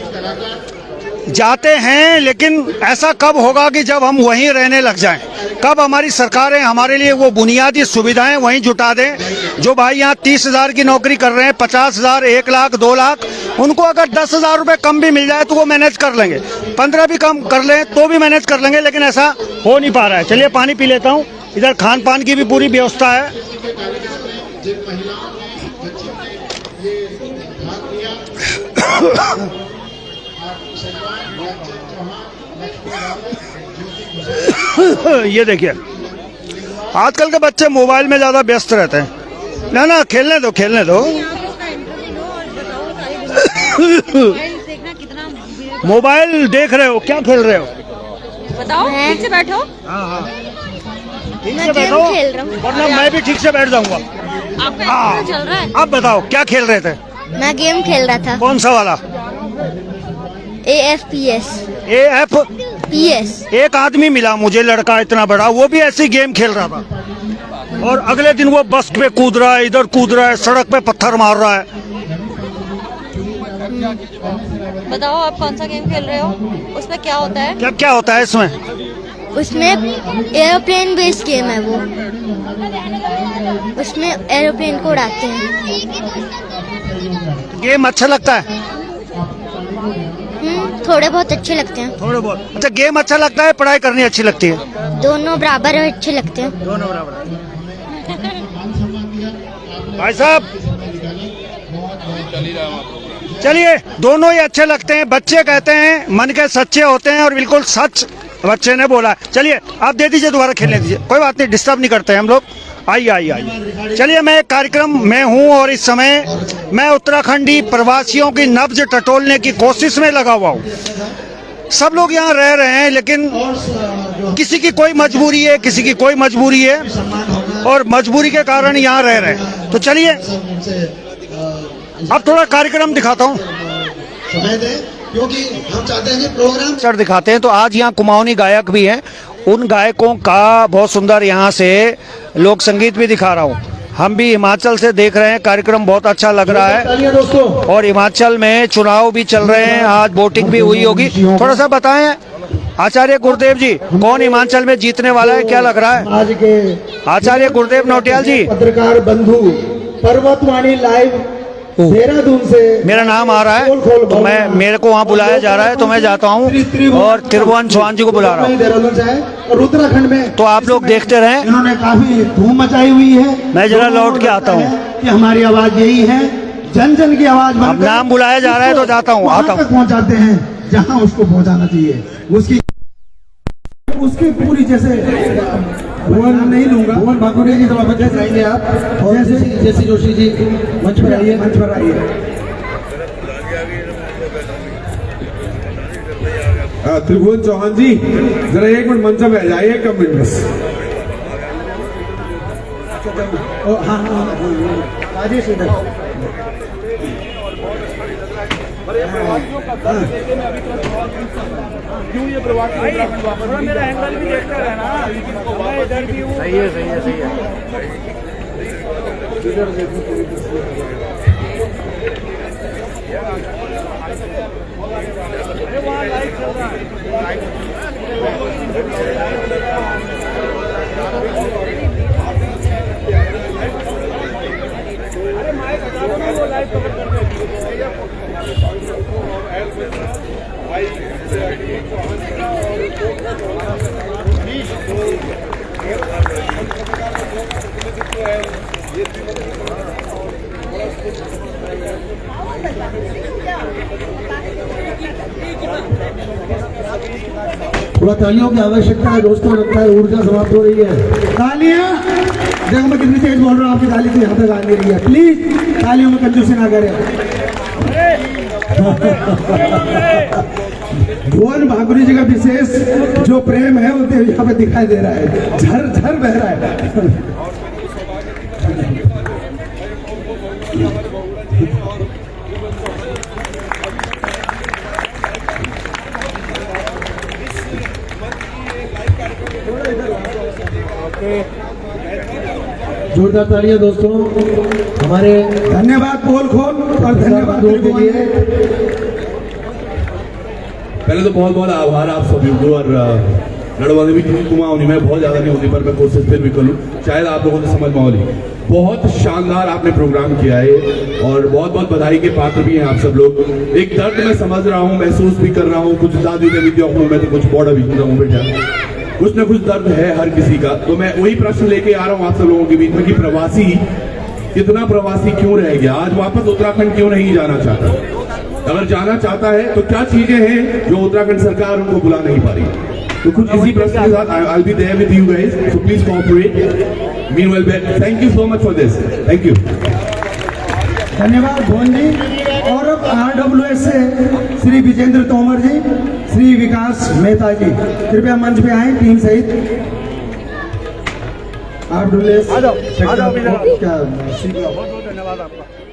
जाते हैं, लेकिन ऐसा कब होगा कि जब हम वहीं रहने लग जाएं? कब हमारी सरकारें हमारे लिए वो बुनियादी सुविधाएं वहीं जुटा दें? जो भाई यहाँ 30,000 की नौकरी कर रहे हैं, 50,000, 1 लाख, 2 लाख, उनको अगर 10,000 रुपये कम भी मिल जाए तो वो मैनेज कर लेंगे, 15 भी कम कर लें तो भी मैनेज कर लेंगे, लेकिन ऐसा हो नहीं पा रहा है। चलिए पानी पी लेता हूँ। इधर खान पान की भी पूरी व्यवस्था है। ये देखिए आजकल के बच्चे मोबाइल में ज्यादा व्यस्त रहते हैं। ना खेलने दो, खेलने दो। मोबाइल देख रहे हो, क्या खेल रहे हो? बताओ, ठीक से बैठो। हाँ ठीक से बैठो, वरना मैं भी ठीक से बैठ जाऊंगा। आपका चल रहा है? आप बताओ क्या खेल रहे थे? मैं गेम खेल रहा था। कौन सा वाला? AFPS। AFPS। एक आदमी मिला मुझे, लड़का इतना बड़ा, वो भी ऐसे गेम खेल रहा था, और अगले दिन वो बस पे कूद रहा है, इधर कूद रहा है, सड़क पे पत्थर मार रहा है। बताओ आप कौन सा गेम खेल रहे हो? उसमें क्या होता है? क्या क्या होता है इसमें? उसमें एरोप्लेन बेस्ड गेम है वो, उसमें एरोप्लेन को उड़ाते हैं। गेम अच्छा लगता है? थोड़े बहुत अच्छे लगते हैं। थोड़े बहुत। अच्छा, गेम अच्छा लगता है, पढ़ाई करनी अच्छी लगती है? दोनों बराबर अच्छे लगते हैं। दोनों बराबर। भाई साहब चलिए, दोनों ही अच्छे लगते हैं। बच्चे कहते हैं मन के सच्चे होते हैं, और बिल्कुल सच बच्चे ने बोला। चलिए आप दे दीजिए, दोबारा खेलने दीजिए, कोई बात नहीं, डिस्टर्ब नहीं करते हैं हम लोग। आइए। चलिए मैं एक कार्यक्रम में हूँ, और इस समय मैं उत्तराखंडी प्रवासियों की नब्ज टटोलने की कोशिश में लगा हुआ हूँ। सब लोग यहाँ रह रहे हैं, लेकिन किसी की कोई मजबूरी है, किसी की कोई मजबूरी है, और मजबूरी के कारण यहाँ रह रहे हैं। तो चलिए अब थोड़ा कार्यक्रम दिखाता हूँ, क्योंकि हम चाहते हैं कि प्रोग्राम सर दिखाते हैं। तो आज यहाँ कुमाऊनी गायक भी हैं, उन गायकों का बहुत सुंदर यहाँ से लोक संगीत भी दिखा रहा हूँ। हम भी हिमाचल से देख रहे हैं, कार्यक्रम बहुत अच्छा लग रहा है, और हिमाचल में चुनाव भी चल रहे हैं, आज वोटिंग भी हुई होगी। थोड़ा सा बताएं आचार्य गुरुदेव जी, कौन हिमाचल में जीतने वाला है, क्या लग रहा है? आज के आचार्य गुरुदेव नौटियाल जी, पत्रकार बंधु, पर्वतवाणी लाइव देहरादून से मेरा नाम आ रहा है तो मैं मेरे को वहाँ बुलाया जा रहा है तो मैं जाता हूँ और त्रिभुवन चौहान जी को बुला रहा हूँ। देहरादून से है और उत्तराखंड में तो आप लोग देखते रहें, इन्होंने काफी धूम मचाई हुई है। मैं जरा लौट के आता हूँ कि हमारी आवाज यही है, जन जन की आवाज। अब नाम बुलाया जा रहा है तो जाता हूँ, आता हूँ। पहुँचाते हैं जहाँ उसको पहुँचाना चाहिए, उसकी पूरी जैसे भुवन नहीं लूंगा, भुवन भाकुरिया जी सभापति जाएंगे आप, और जैसे जोशी जी मंच पर आइए, मंच पर आइए। त्रिभुवन चौहान जी जरा 1 मिनट मंच पे आ जाइए, 1 मिनट बस। हाँ राजेश इधर क्यों ये प्रवासी मेरा एंगल भी देखते रहना, मैं इधर भी हूँ। सही है, सही है, सही है। वहाँ लाइट चल रहा है। अरे माइक हटा दो ना, वो लाइट पकड़ करके। थोड़ा तालियों की आवश्यकता है दोस्तों, लगता है ऊर्जा समाप्त हो रही है। तालियां देखो, मैं कितनी तेज बोल रहा हूँ, आपकी ताली तो यहाँ तक आ नहीं रही है। प्लीज तालियों में कंजूसी ना करें। भुवन भाकुरी जी का विशेष जो प्रेम है वो यहाँ पे दिखाई दे रहा है, झर झर बह रहा है। जोरदार तालियां दोस्तों हमारे। धन्यवाद पोल खोल और धन्यवाद के लिए। पहले तो बहुत बहुत आभार आप सभी को, और लड़वाने भी कुमाऊनी में बहुत ज्यादा नहीं होती, पर मैं कोशिश फिर भी करूँ, शायद आप लोगों को समझ में आए। बहुत शानदार आपने प्रोग्राम किया है और बहुत बहुत बधाई के पात्र भी हैं आप सब लोग। एक दर्द मैं समझ रहा हूँ, महसूस भी कर रहा हूँ, कुछ दादी ने भी दिया हूँ मैं, तो कुछ बॉर्डर भी कर रहा हूँ बेटा, कुछ ना कुछ दर्द है हर किसी का। तो मैं वही प्रश्न लेके आ रहा हूँ आप सब लोगों के बीच में कि प्रवासी, कितना प्रवासी क्यों रह गया, आज वापस उत्तराखंड क्यों नहीं जाना चाहता? अगर जाना चाहता है तो क्या चीजें हैं जो उत्तराखंड सरकार उनको बुला नहीं पा रही? तो कुछ इसी प्रश्न के साथ I'll be there with you guys, so please cooperate. Meanwhile, thank you so much for this. Thank you. धन्यवाद भुवन जी। और अब RWS से श्री विजेंद्र तोमर जी, श्री विकास मेहता जी कृपया मंच पे आए टीम सहित। RWS आ जाओ, बहुत बहुत धन्यवाद आपका।